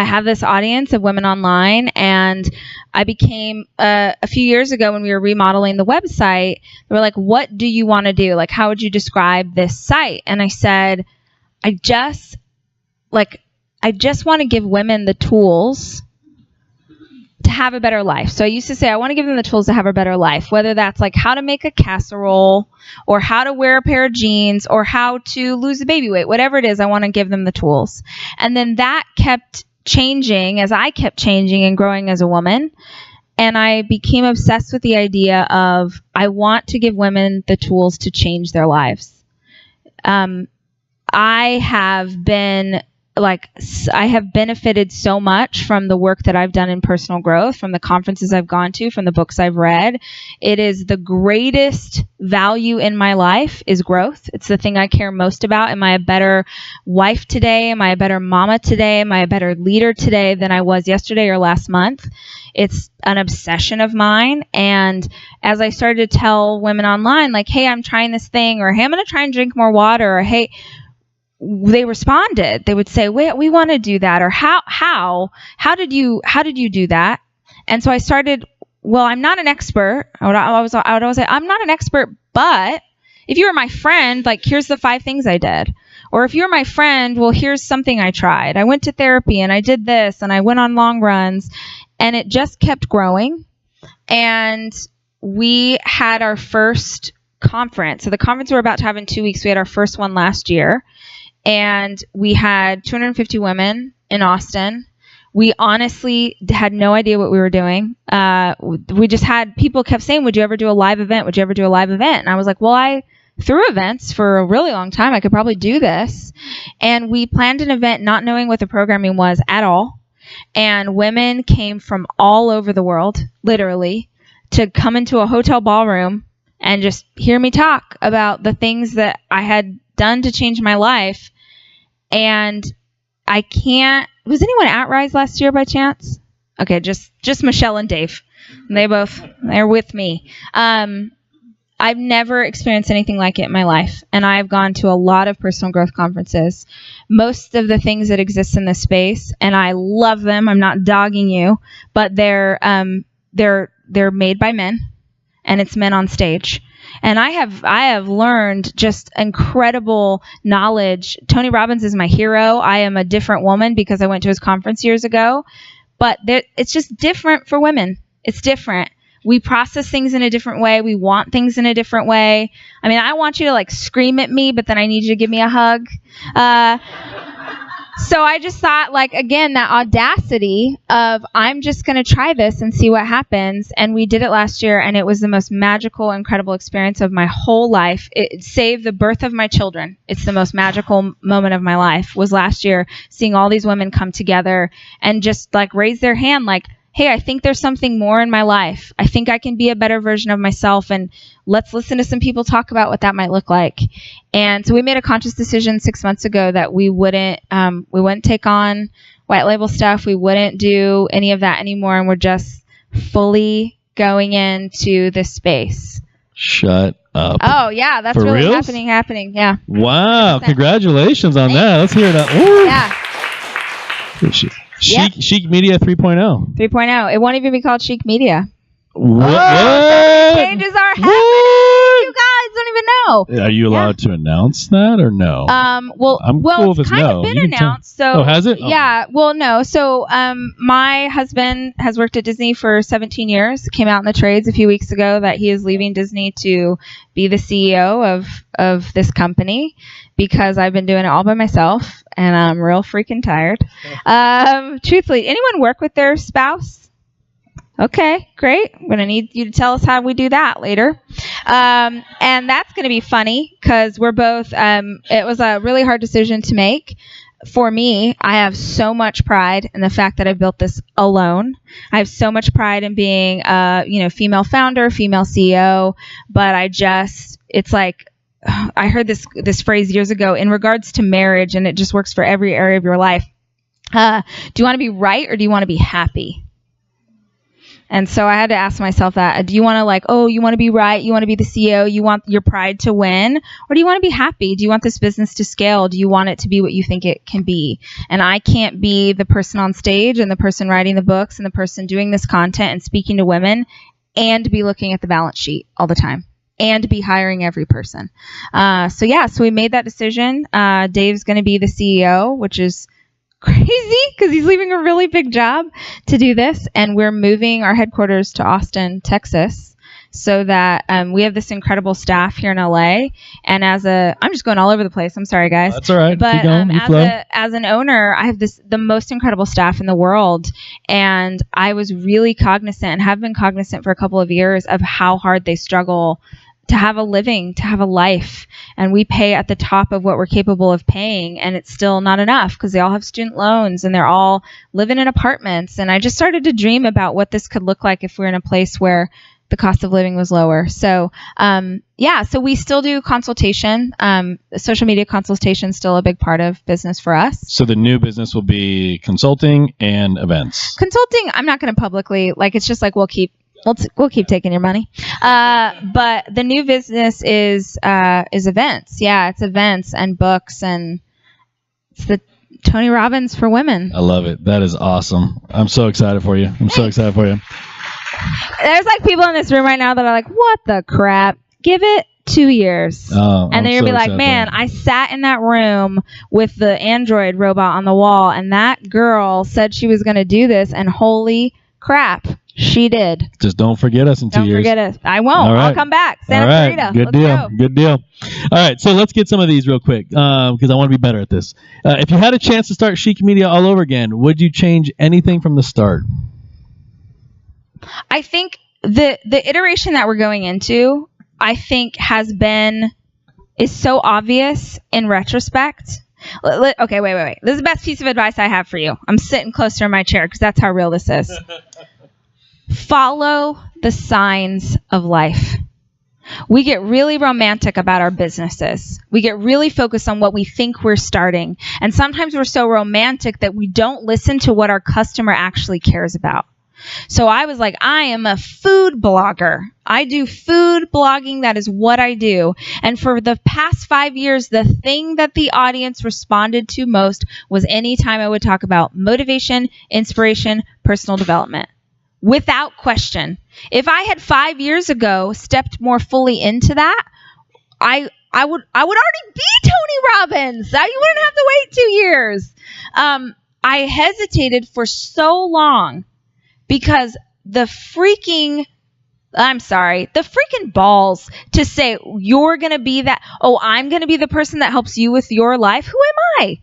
S2: have this audience of women online, and I became a few years ago when we were remodeling the website, they were like, what do you want to do? Like, how would you describe this site? And I said, I just want to give women the tools to have a better life. So I used to say, I want to give them the tools to have a better life, whether that's like how to make a casserole or how to wear a pair of jeans or how to lose a baby weight, whatever it is, I want to give them the tools. And then that kept changing as I kept changing and growing as a woman. And I became obsessed with the idea of, I want to give women the tools to change their lives. I have benefited so much from the work that I've done in personal growth, from the conferences I've gone to, from the books I've read. It is the greatest value in my life is growth. It's the thing I care most about. Am I a better wife today? Am I a better mama today? Am I a better leader today than I was yesterday or last month? It's an obsession of mine. And as I started to tell women online, like, hey, I'm trying this thing, or hey, I'm going to try and drink more water, or hey, they responded. They would say, wait, we want to do that. Or how did you do that? And so I started, well, I'm not an expert. I would always say, I'm not an expert, but if you were my friend, like, here's the 5 things I did. Or if you're my friend, well, here's something I tried. I went to therapy and I did this and I went on long runs, and it just kept growing. And we had our first conference. So the conference we're about to have in 2 weeks, we had our first one last year. And we had 250 women in Austin. We honestly had no idea what we were doing. We just had people kept saying, would you ever do a live event? Would you ever do a live event? And I was like, well, I threw events for a really long time. I could probably do this. And we planned an event not knowing what the programming was at all. And women came from all over the world, literally, to come into a hotel ballroom and just hear me talk about the things that I had done to change my life. And I can't, was anyone at Rise last year by chance? Okay, just Michelle and Dave. They're with me. I've never experienced anything like it in my life. And I've gone to a lot of personal growth conferences. Most of the things that exist in this space, and I love them, I'm not dogging you, but they're made by men, and it's men on stage. And I have learned just incredible knowledge. Tony Robbins is my hero. I am a different woman because I went to his conference years ago. But it's just different for women. It's different. We process things in a different way. We want things in a different way. I mean, I want you to like scream at me, but then I need you to give me a hug. So I just thought, like, again, that audacity of I'm just going to try this and see what happens. And we did it last year, and it was the most magical, incredible experience of my whole life. It saved the birth of my children. It's the most magical moment of my life was last year, seeing all these women come together and just like raise their hand like, hey, I think there's something more in my life. I think I can be a better version of myself, and let's listen to some people talk about what that might look like. And so we made a conscious decision 6 months ago that we wouldn't take on white label stuff. We wouldn't do any of that anymore, and we're just fully going into this space.
S1: Shut up.
S2: Oh, yeah, that's
S1: For
S2: really
S1: reals?
S2: happening, yeah.
S1: Wow,
S2: 100%.
S1: Congratulations on that. Let's hear that. Ooh.
S2: Yeah.
S1: Chic Media 3.0.
S2: 3.0. It won't even be called Chic Media.
S1: What?
S2: Changes are happening. You guys don't even know.
S1: Are you allowed to announce that or no?
S2: Well,
S1: cool if
S2: it's
S1: it's
S2: kind
S1: no.
S2: of been
S1: You can
S2: announced.
S1: tell. Oh, has it?
S2: Yeah. Well, no. So, my husband has worked at Disney for 17 years. It came out in the trades a few weeks ago that he is leaving Disney to be the CEO of this company because I've been doing it all by myself and I'm real freaking tired. Truthfully, anyone work with their spouse? Okay, great. I'm going to need you to tell us how we do that later. And that's going to be funny because we're both, it was a really hard decision to make. For me, I have so much pride in the fact that I built this alone. I have so much pride in being a, female founder, female CEO, but it's like, I heard this phrase years ago in regards to marriage, and it just works for every area of your life. Do you want to be right or do you want to be happy? And so I had to ask myself that. Do you want to you want to be right? You want to be the CEO? You want your pride to win? Or do you want to be happy? Do you want this business to scale? Do you want it to be what you think it can be? And I can't be the person on stage and the person writing the books and the person doing this content and speaking to women and be looking at the balance sheet all the time and be hiring every person. So we made that decision. Dave's going to be the CEO, which is crazy because he's leaving a really big job to do this, and we're moving our headquarters to Austin, Texas, so that we have this incredible staff here in LA. And I'm just going all over the place. I'm sorry, guys.
S1: That's all right.
S2: But
S1: keep going.
S2: As an owner, I have the most incredible staff in the world, and I was really cognizant and have been cognizant for a couple of years of how hard they struggle to have a living, to have a life. And we pay at the top of what we're capable of paying, and it's still not enough because they all have student loans and they're all living in apartments. And I just started to dream about what this could look like if we're in a place where the cost of living was lower. So, so we still do consultation. Social media consultation is still a big part of business for us.
S1: So the new business will be consulting and events.
S2: Consulting, I'm not going to publicly, it's just we'll keep taking your money. But the new business is events. Yeah, it's events and books, and it's the Tony Robbins for women.
S1: I love it. That is awesome. I'm so excited for you. So excited for you.
S2: There's people in this room right now that are like, what the crap? Give it 2 years. And then you'll be like, man, I sat in that room with the Android robot on the wall, and that girl said she was going to do this, and holy crap. She did.
S1: Just don't forget us in 2 years.
S2: Don't forget us. I won't. All right. I'll come back. Santa Clarita.
S1: Good deal. Good deal. All right. So let's get some of these real quick because I want to be better at this. If you had a chance to start Chic Media all over again, would you change anything from the start?
S2: I think the iteration that we're going into, I think is so obvious in retrospect. Okay, wait. This is the best piece of advice I have for you. I'm sitting closer in my chair because that's how real this is. Follow the signs of life. We get really romantic about our businesses. We get really focused on what we think we're starting. And sometimes we're so romantic that we don't listen to what our customer actually cares about. So I was like, I am a food blogger. I do food blogging. That is what I do. And for the past 5 years, the thing that the audience responded to most was anytime I would talk about motivation, inspiration, personal development. Without question. If I had 5 years ago stepped more fully into that, I would already be Tony Robbins. You wouldn't have to wait 2 years. I hesitated for so long because the freaking balls to say you're going to be that. Oh, I'm going to be the person that helps you with your life. Who am I?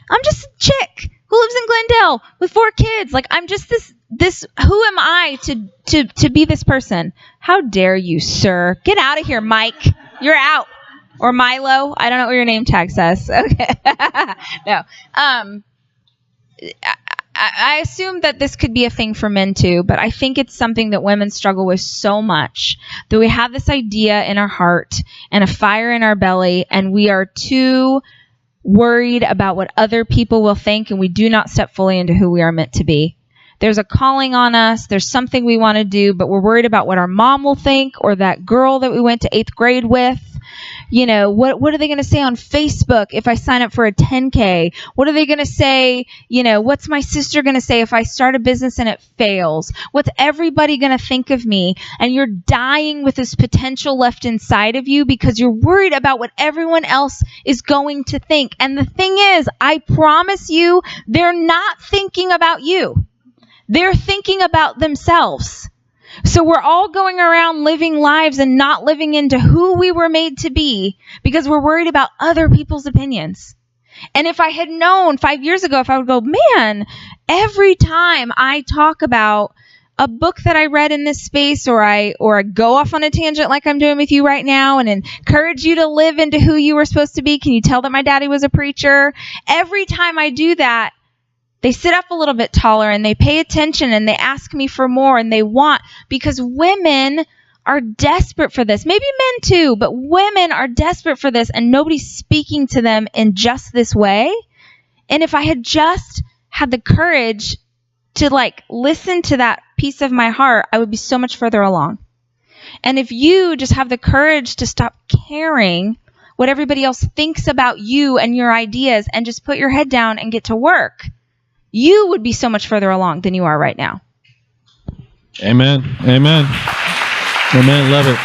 S2: I'm just a chick who lives in Glendale with 4 kids. I'm just this. Who am I to be this person? How dare you, sir? Get out of here, Mike. You're out. Or Milo. I don't know what your name tag says. Okay. No. I assume that this could be a thing for men too, but I think it's something that women struggle with so much that we have this idea in our heart and a fire in our belly, and we are too worried about what other people will think, and we do not step fully into who we are meant to be. There's a calling on us. There's something we want to do, but we're worried about what our mom will think, or that girl that we went to 8th grade with. What are they going to say on Facebook if I sign up for a 10K? What are they going to say? What's my sister going to say if I start a business and it fails? What's everybody going to think of me? And you're dying with this potential left inside of you because you're worried about what everyone else is going to think. And the thing is, I promise you, they're not thinking about you. They're thinking about themselves. So we're all going around living lives and not living into who we were made to be because we're worried about other people's opinions. And if I had known 5 years ago, if I would go, man, every time I talk about a book that I read in this space, or I go off on a tangent like I'm doing with you right now and encourage you to live into who you were supposed to be. Can you tell that my daddy was a preacher? Every time I do that, they sit up a little bit taller and they pay attention and they ask me for more and they want, because women are desperate for this. Maybe men too, but women are desperate for this, and nobody's speaking to them in just this way. And if I had just had the courage to listen to that piece of my heart, I would be so much further along. And if you just have the courage to stop caring what everybody else thinks about you and your ideas and just put your head down and get to work, you would be so much further along than you are right now.
S1: Amen. Amen. Amen. Love it.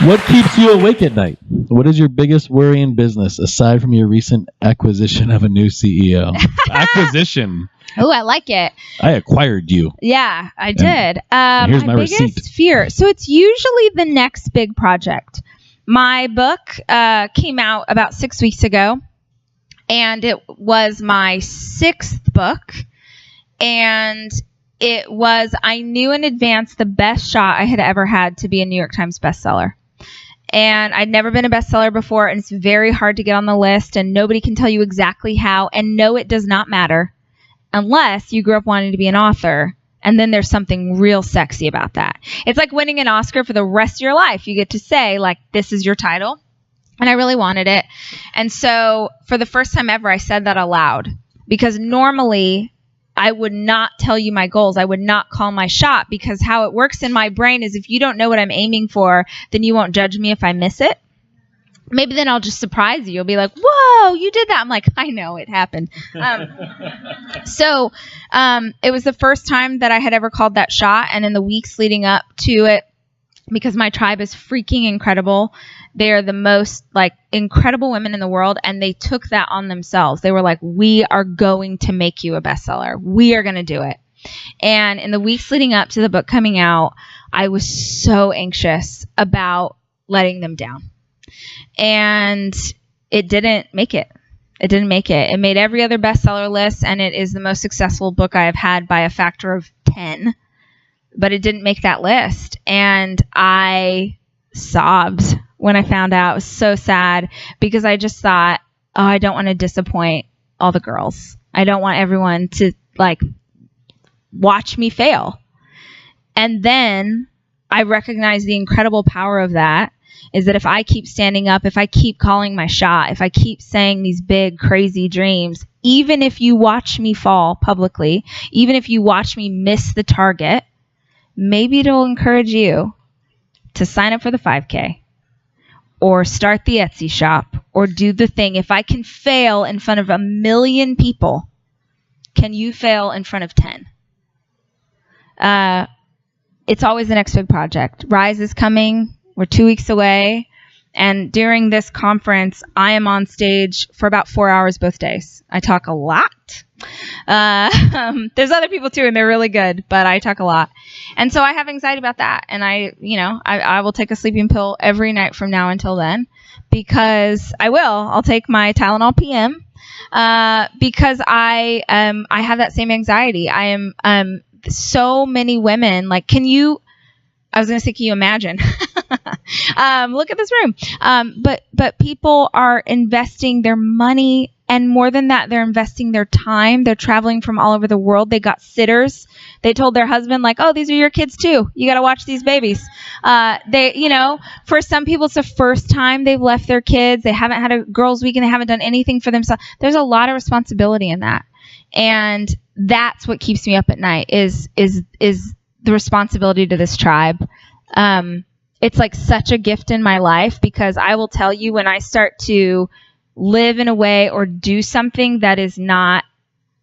S3: What keeps you awake at night? What is your biggest worry in business aside from your recent acquisition of a new CEO?
S1: Acquisition.
S2: Oh, I like it.
S3: I acquired you.
S2: Yeah, I did.
S3: Here's my
S2: biggest
S3: receipt.
S2: fear. So it's usually the next big project. My book came out about 6 weeks ago, and it was my 6th book. And I knew in advance the best shot I had ever had to be a New York Times bestseller. And I'd never been a bestseller before, and it's very hard to get on the list, and nobody can tell you exactly how. And no, it does not matter unless you grew up wanting to be an author, and then there's something real sexy about that. It's like winning an Oscar for the rest of your life. You get to say, this is your title. And I really wanted it. And so for the first time ever, I said that aloud, because normally I would not tell you my goals. I would not call my shot, because how it works in my brain is if you don't know what I'm aiming for, then you won't judge me if I miss it. Maybe then I'll just surprise you. You'll be like, whoa, you did that. I'm like, I know, it happened. So it was the first time that I had ever called that shot. And in the weeks leading up to it, because my tribe is freaking incredible, they are the most incredible women in the world, and they took that on themselves. They were like, we are going to make you a bestseller. We are going to do it. And in the weeks leading up to the book coming out, I was so anxious about letting them down. And it didn't make it. It didn't make it. It made every other bestseller list, and it is the most successful book I have had by a factor of 10. But it didn't make that list. And I sobbed when I found out. It was so sad, because I just thought, oh, I don't want to disappoint all the girls. I don't want everyone to watch me fail. And then I recognized the incredible power of that is that if I keep standing up, if I keep calling my shot, if I keep saying these big, crazy dreams, even if you watch me fall publicly, even if you watch me miss the target, maybe it'll encourage you to sign up for the 5K or start the Etsy shop or do the thing. If I can fail in front of 1 million people, can you fail in front of 10? It's always the next big project. Rise is coming. We're 2 weeks away. And during this conference, I am on stage for about 4 hours both days. I talk a lot. There's other people too, and they're really good, but I talk a lot. And so I have anxiety about that. And I will take a sleeping pill every night from now until then, because I'll take my Tylenol PM, because I have that same anxiety. I am, so many women, can you imagine? Look at this room. But people are investing their money, and more than that, they're investing their time. They're traveling from all over the world. They got sitters. They told their husband, oh, these are your kids too. You got to watch these babies. For some people, it's the first time they've left their kids. They haven't had a girls' weekend. They haven't done anything for themselves. There's a lot of responsibility in that. And that's what keeps me up at night is the responsibility to this tribe. It's such a gift in my life, because I will tell you, when I start to live in a way or do something that is not,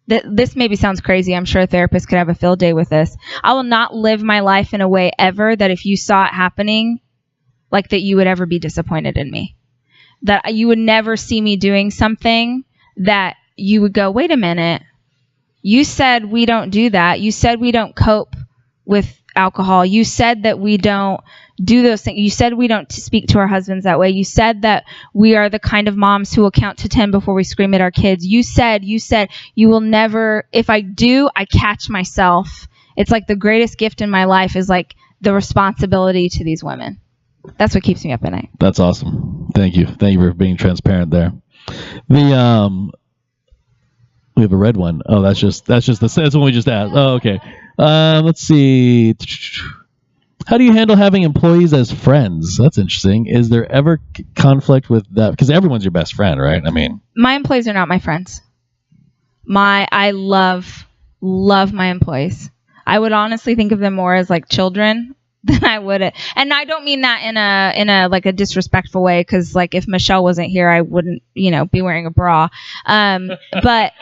S2: this maybe sounds crazy. I'm sure a therapist could have a field day with this. I will not live my life in a way ever that if you saw it happening, that you would ever be disappointed in me. That you would never see me doing something that you would go, wait a minute. You said we don't do that. You said we don't cope with alcohol. You said that we don't do those things. You said we don't speak to our husbands that way. You said that we are the kind of moms who will count to 10 before we scream at our kids. You said you will never, if I do, I catch myself. It's like the greatest gift in my life is like the responsibility to these women. That's what keeps me up at night.
S3: That's awesome. Thank you for being transparent there. We have a red one. Oh, that's the one we just asked. Oh, okay. Let's see. How do you handle having employees as friends? That's interesting. Is there ever conflict with that? Because everyone's your best friend, right? I mean,
S2: my employees are not my friends. I love my employees. I would honestly think of them more as like children than I would. And I don't mean that in a like a disrespectful way, because like if Michelle wasn't here, I wouldn't, be wearing a bra. But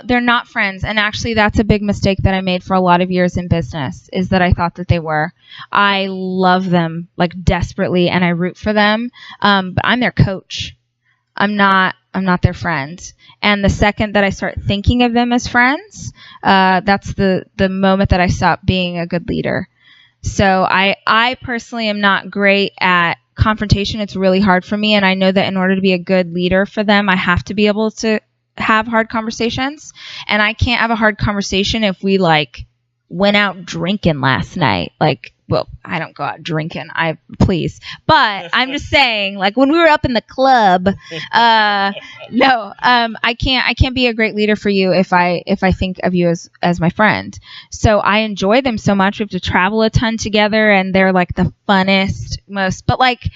S2: they're not friends. And actually that's a big mistake that I made for a lot of years in business, is that I thought that they were. I love them like desperately and I root for them. But I'm their coach. I'm not their friend. And the second that I start thinking of them as friends, that's the moment that I stop being a good leader. So I personally am not great at confrontation. It's really hard for me. And I know that in order to be a good leader for them, I have to be able to have hard conversations. And I can't have a hard conversation if we like went out drinking last night. Like, well, I don't go out drinking. Please. But I'm just saying, like when we were up in the club, I can't be a great leader for you if I think of you as my friend. So I enjoy them so much. We have to travel a ton together and they're like the funnest, but like,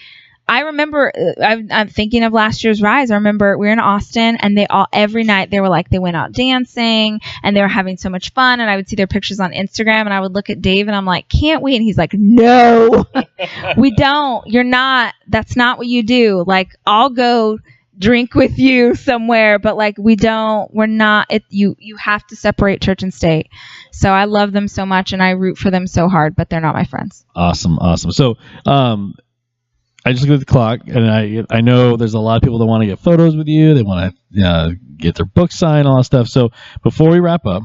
S2: I remember, I'm thinking of last year's Rise. I remember we were in Austin and every night they went out dancing and they were having so much fun. And I would see their pictures on Instagram and I would look at Dave and I'm like, can't we? And he's like, no, we don't. That's not what you do. Like, I'll go drink with you somewhere, but like we're not, you have to separate church and state. So I love them so much and I root for them so hard, but they're not my friends.
S3: Awesome. So, I just looked at the clock, and I know there's a lot of people that want to get photos with you. They want to get their book signed, all that stuff. So before we wrap up,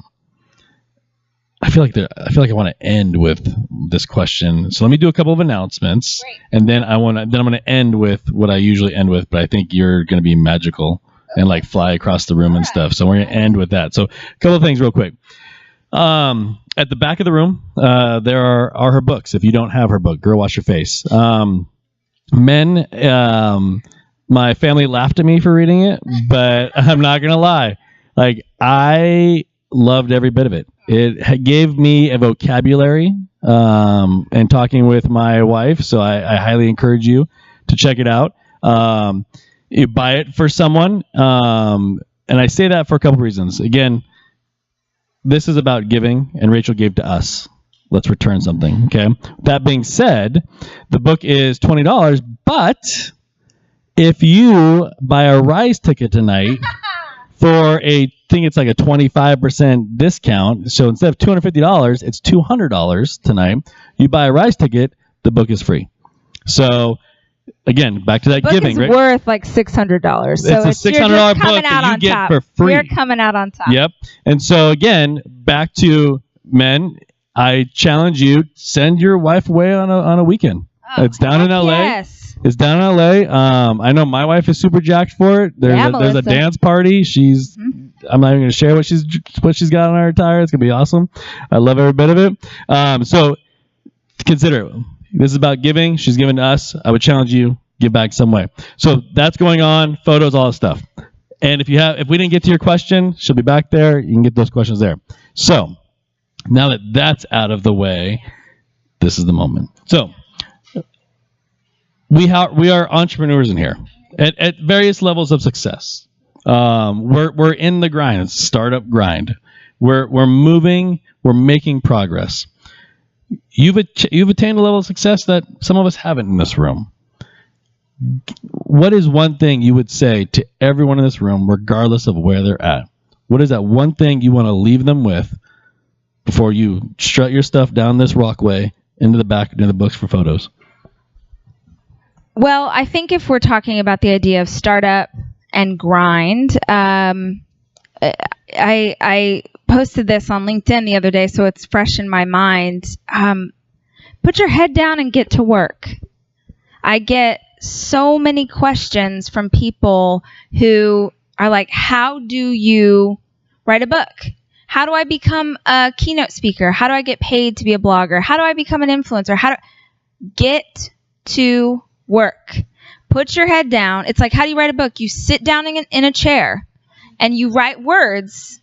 S3: I feel like I want to end with this question. So let me do a couple of announcements,
S2: Great.
S3: And then I'm going to end with what I usually end with. But I think you're going to be magical and like fly across the room and stuff. So we're going to end with that. So a couple of things real quick. At the back of the room, there are her books. If you don't have her book, Girl Wash Your Face. Men, my family laughed at me for reading it, but I'm not going to lie. Like, I loved every bit of it. It gave me a vocabulary, and talking with my wife. So I highly encourage you to check it out. You buy it for someone. And I say that for a couple reasons. Again, this is about giving, and Rachel gave to us. Let's return something. Okay. That being said, the book is $20, but if you buy a Rise ticket tonight for I think it's like a 25% discount. So instead of $250, it's $200 tonight. You buy a Rise ticket, the book is free. So again, back to that
S2: book
S3: giving,
S2: is
S3: right?
S2: worth like $600. So
S3: it's a $600 book that you get for free.
S2: You're coming out on top.
S3: Yep. And so again, back to men, I challenge you, send your wife away on a weekend.
S2: Oh,
S3: it's down in LA.
S2: Yes.
S3: It's down in LA. I know my wife is super jacked for it. There's a dance party. I'm not even going to share what she's got on her attire. It's going to be awesome. I love every bit of it. So consider it. This is about giving. She's given to us. I would challenge you, give back some way. So that's going on. Photos, all that stuff. And if we didn't get to your question, she'll be back there. You can get those questions there. So now that that's out of the way, this is the moment. So we are entrepreneurs in here at various levels of success. We're in the grind. It's a startup grind. We're moving. We're making progress. You've attained a level of success that some of us haven't in this room. What is one thing you would say to everyone in this room, regardless of where they're at? What is that one thing you want to leave them with before you strut your stuff down this walkway into the back into the books for photos?
S2: Well, I think if we're talking about the idea of startup and grind, I posted this on LinkedIn the other day, so it's fresh in my mind. Put your head down and get to work. I get so many questions from people who are like, how do you write a book? How do I become a keynote speaker? How do I get paid to be a blogger? How do I become an influencer? Get to work. Put your head down. It's like, how do you write a book? You sit down in a chair and you write words.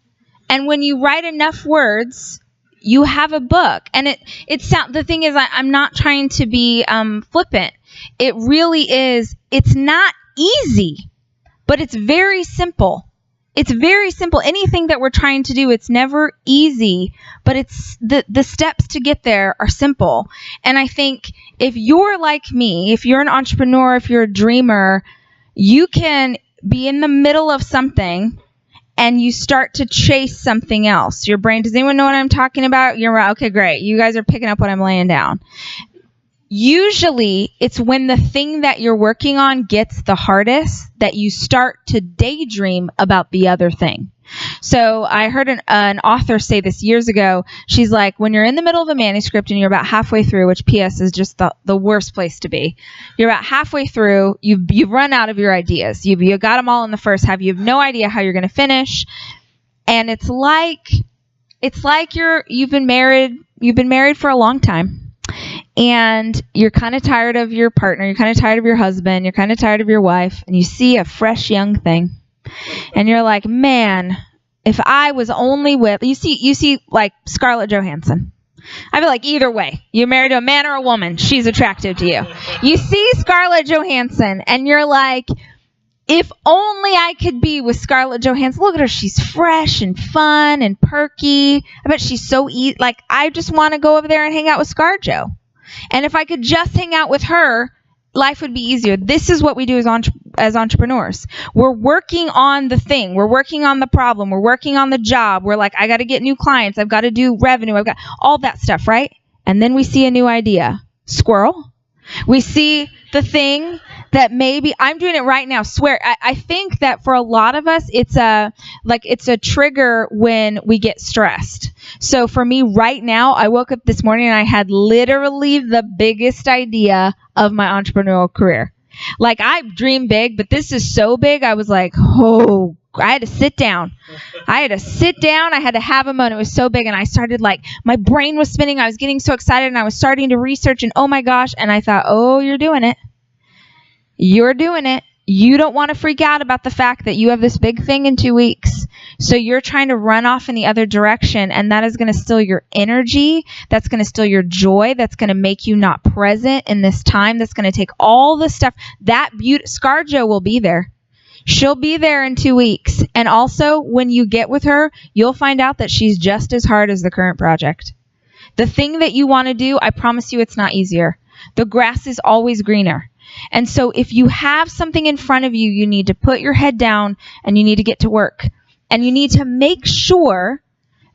S2: And when you write enough words, you have a book. And the thing is, I'm not trying to be flippant. It really is. It's not easy, but it's very simple. It's very simple. Anything that we're trying to do, it's never easy, but it's the steps to get there are simple. And I think if you're like me, if you're an entrepreneur, if you're a dreamer, you can be in the middle of something and you start to chase something else. Your brain, does anyone know what I'm talking about? You're right. Okay, great. You guys are picking up what I'm laying down. Usually, it's when the thing that you're working on gets the hardest that you start to daydream about the other thing. So I heard an author say this years ago. She's like, when you're in the middle of a manuscript and you're about halfway through, which PS is just the worst place to be. You're about halfway through. You've run out of your ideas. You've got them all in the first half. You have no idea how you're going to finish. And it's like you've been married for a long time. And you're kind of tired of your partner, you're kind of tired of your husband, you're kind of tired of your wife, and you see a fresh young thing. And you're like, man, if I was only with, you see like Scarlett Johansson. I feel like either way, you're married to a man or a woman, she's attractive to you. You see Scarlett Johansson, and you're like, if only I could be with Scarlett Johansson. Look at her. She's fresh and fun and perky. I bet she's so easy. Like, I just want to go over there and hang out with ScarJo. And if I could just hang out with her, life would be easier. This is what we do as entrepreneurs. We're working on the thing. We're working on the problem. We're working on the job. We're like, I got to get new clients. I've got to do revenue. I've got all that stuff, right? And then we see a new idea. Squirrel. We see the thing that maybe I'm doing it right now. Swear. I think that for a lot of us, it's a trigger when we get stressed. So for me right now, I woke up this morning and I had literally the biggest idea of my entrepreneurial career. Like, I dream big, but this is so big. I was like, oh, I had to sit down. I had to have a moment. It was so big. And I started, like, my brain was spinning. I was getting so excited and I was starting to research and oh my gosh. And I thought, oh, you're doing it. You're doing it. You don't want to freak out about the fact that you have this big thing in 2 weeks. So you're trying to run off in the other direction, and that is going to steal your energy. That's going to steal your joy. That's going to make you not present in this time. That's going to take all the stuff. ScarJo will be there. She'll be there in 2 weeks. And also, when you get with her, you'll find out that she's just as hard as the current project. The thing that you want to do, I promise you it's not easier. The grass is always greener. And so if you have something in front of you, you need to put your head down and you need to get to work. And you need to make sure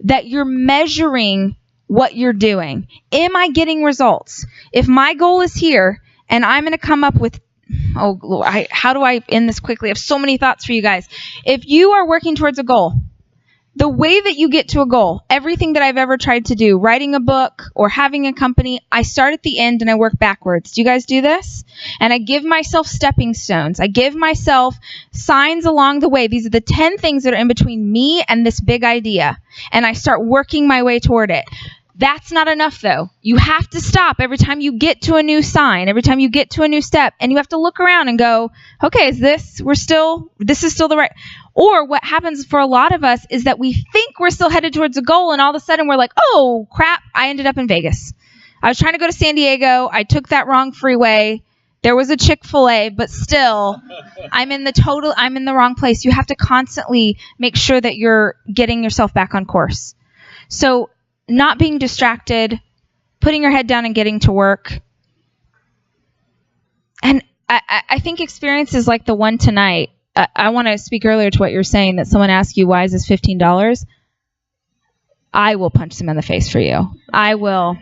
S2: that you're measuring what you're doing. Am I getting results? If my goal is here and I'm going to come up with, how do I end this quickly? I have so many thoughts for you guys. If you are working towards a goal, the way that you get to a goal, everything that I've ever tried to do, writing a book or having a company, I start at the end and I work backwards. Do you guys do this? And I give myself stepping stones. I give myself signs along the way. These are the 10 things that are in between me and this big idea. And I start working my way toward it. That's not enough, though. You have to stop every time you get to a new sign, every time you get to a new step, and you have to look around and go, okay, this is still the right. Or what happens for a lot of us is that we think we're still headed towards a goal, and all of a sudden we're like, oh, crap, I ended up in Vegas. I was trying to go to San Diego. I took that wrong freeway. There was a Chick-fil-A, but still, I'm in the wrong place. You have to constantly make sure that you're getting yourself back on course. So not being distracted, putting your head down and getting to work. And I think experiences like the one tonight, I want to speak earlier to what you're saying, that someone asks you, why is this $15? I will punch them in the face for you. I will.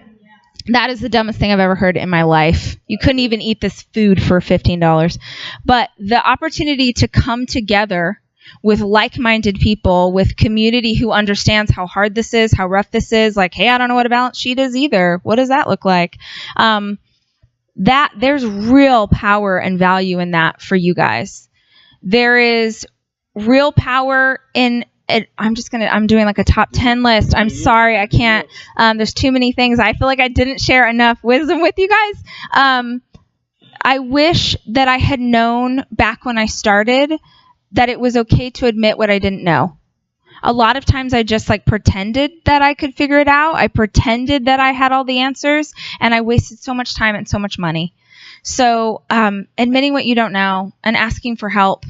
S2: That is the dumbest thing I've ever heard in my life. You couldn't even eat this food for $15. But the opportunity to come together with like-minded people, with community who understands how hard this is, how rough this is, like, hey, I don't know what a balance sheet is either. What does that look like? That there's real power and value in that for you guys. There is real power in I'm doing like a top 10 list. I'm sorry, I can't. There's too many things. I feel like I didn't share enough wisdom with you guys. I wish that I had known back when I started that it was okay to admit what I didn't know. A lot of times I just like pretended that I could figure it out. I pretended that I had all the answers, and I wasted so much time and so much money. So admitting what you don't know and asking for help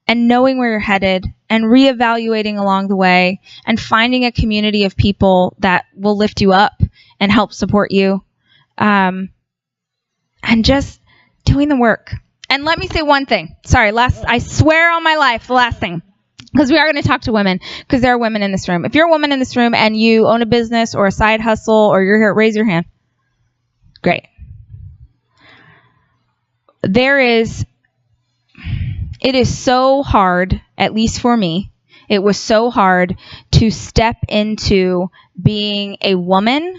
S2: and knowing where you're headed and reevaluating along the way and finding a community of people that will lift you up and help support you, and just doing the work. And let me say one thing. Sorry, I swear on my life, the last thing. Because we are going to talk to women, because there are women in this room. If you're a woman in this room and you own a business or a side hustle or you're here, raise your hand. Great. It is so hard, at least for me, it was so hard to step into being a woman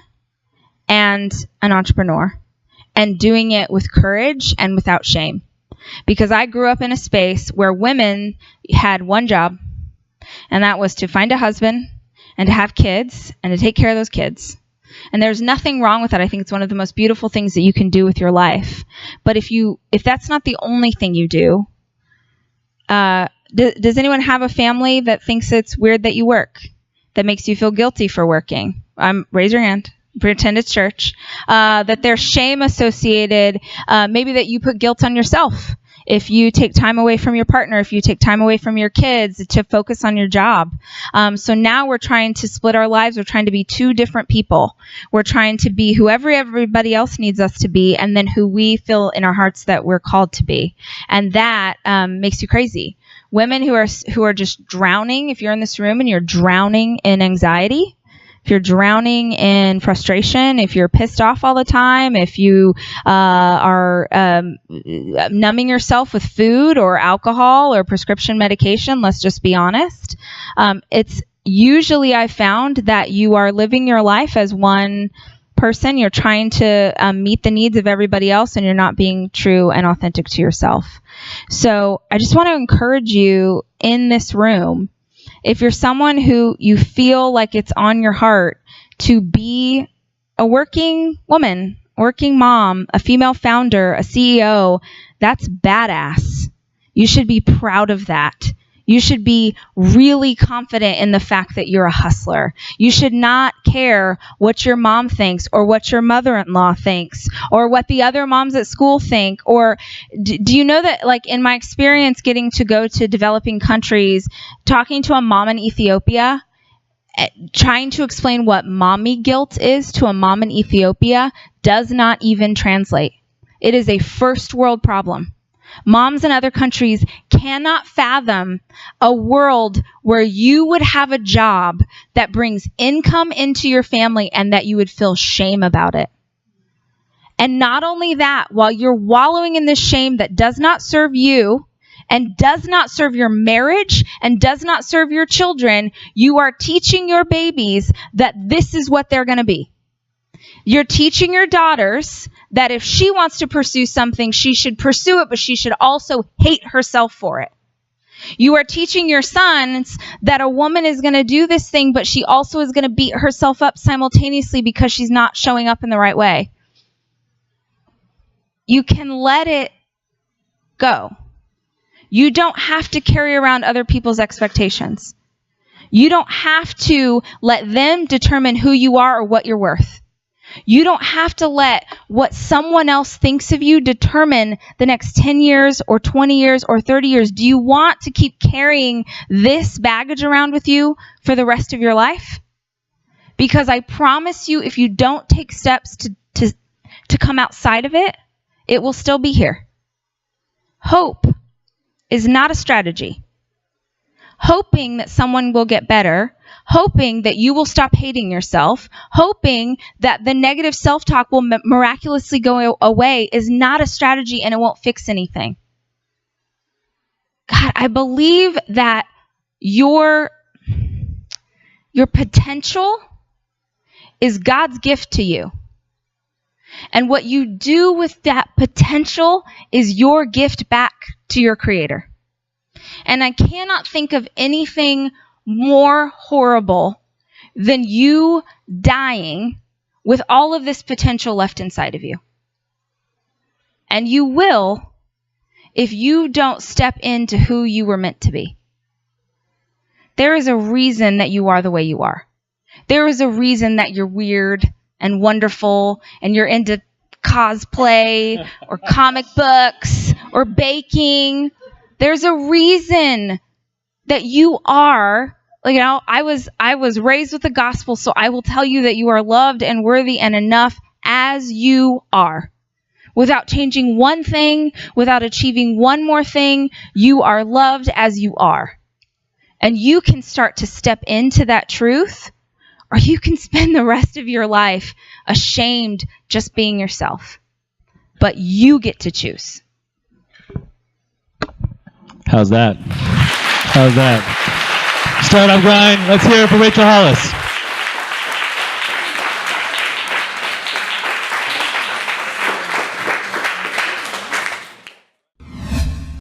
S2: and an entrepreneur and doing it with courage and without shame. Because I grew up in a space where women had one job, and that was to find a husband and to have kids and to take care of those kids. And there's nothing wrong with that. I think it's one of the most beautiful things that you can do with your life. But if that's not the only thing you do, does anyone have a family that thinks it's weird that you work, that makes you feel guilty for working? Raise your hand. Pretend it's church. That there's shame associated, maybe that you put guilt on yourself if you take time away from your partner, if you take time away from your kids to focus on your job. So now we're trying to split our lives. We're trying to be two different people. We're trying to be whoever everybody else needs us to be, and then who we feel in our hearts that we're called to be. And that makes you crazy. Women who are just drowning, if you're in this room and you're drowning in anxiety, if you're drowning in frustration, if you're pissed off all the time, if you are numbing yourself with food or alcohol or prescription medication, let's just be honest. It's usually, I found, that you are living your life as one person. You're trying to meet the needs of everybody else, and you're not being true and authentic to yourself. So I just want to encourage you in this room, if you're someone who you feel like it's on your heart to be a working woman, working mom, a female founder, a CEO, that's badass. You should be proud of that. You should be really confident in the fact that you're a hustler. You should not care what your mom thinks or what your mother-in-law thinks or what the other moms at school think. Or do you know that, like, in my experience getting to go to developing countries, talking to a mom in Ethiopia, trying to explain what mommy guilt is to a mom in Ethiopia does not even translate. It is a first world problem. Moms in other countries cannot fathom a world where you would have a job that brings income into your family and that you would feel shame about it. And not only that, while you're wallowing in this shame that does not serve you and does not serve your marriage and does not serve your children, you are teaching your babies that this is what they're going to be. You're teaching your daughters that if she wants to pursue something, she should pursue it, but she should also hate herself for it. You are teaching your sons that a woman is going to do this thing, but she also is going to beat herself up simultaneously because she's not showing up in the right way. You can let it go. You don't have to carry around other people's expectations. You don't have to let them determine who you are or what you're worth. You don't have to let what someone else thinks of you determine the next 10 years or 20 years or 30 years. Do you want to keep carrying this baggage around with you for the rest of your life? Because I promise you, if you don't take steps to come outside of it, it will still be here. Hope is not a strategy. Hoping that someone will get better, hoping that you will stop hating yourself, hoping that the negative self-talk will miraculously go away is not a strategy, and it won't fix anything. God, I believe that your potential is God's gift to you. And what you do with that potential is your gift back to your Creator. And I cannot think of anything more horrible than you dying with all of this potential left inside of you. And you will if you don't step into who you were meant to be. There is a reason that you are the way you are. There is a reason that you're weird and wonderful and you're into cosplay or comic books or baking. There's a reason that you are, I was raised with the gospel, so I will tell you that you are loved and worthy and enough as you are. Without changing one thing, without achieving one more thing, you are loved as you are. And you can start to step into that truth, or you can spend the rest of your life ashamed just being yourself. But you get to choose.
S3: How's that? How's that? Start up grind. Let's hear it for Rachel Hollis.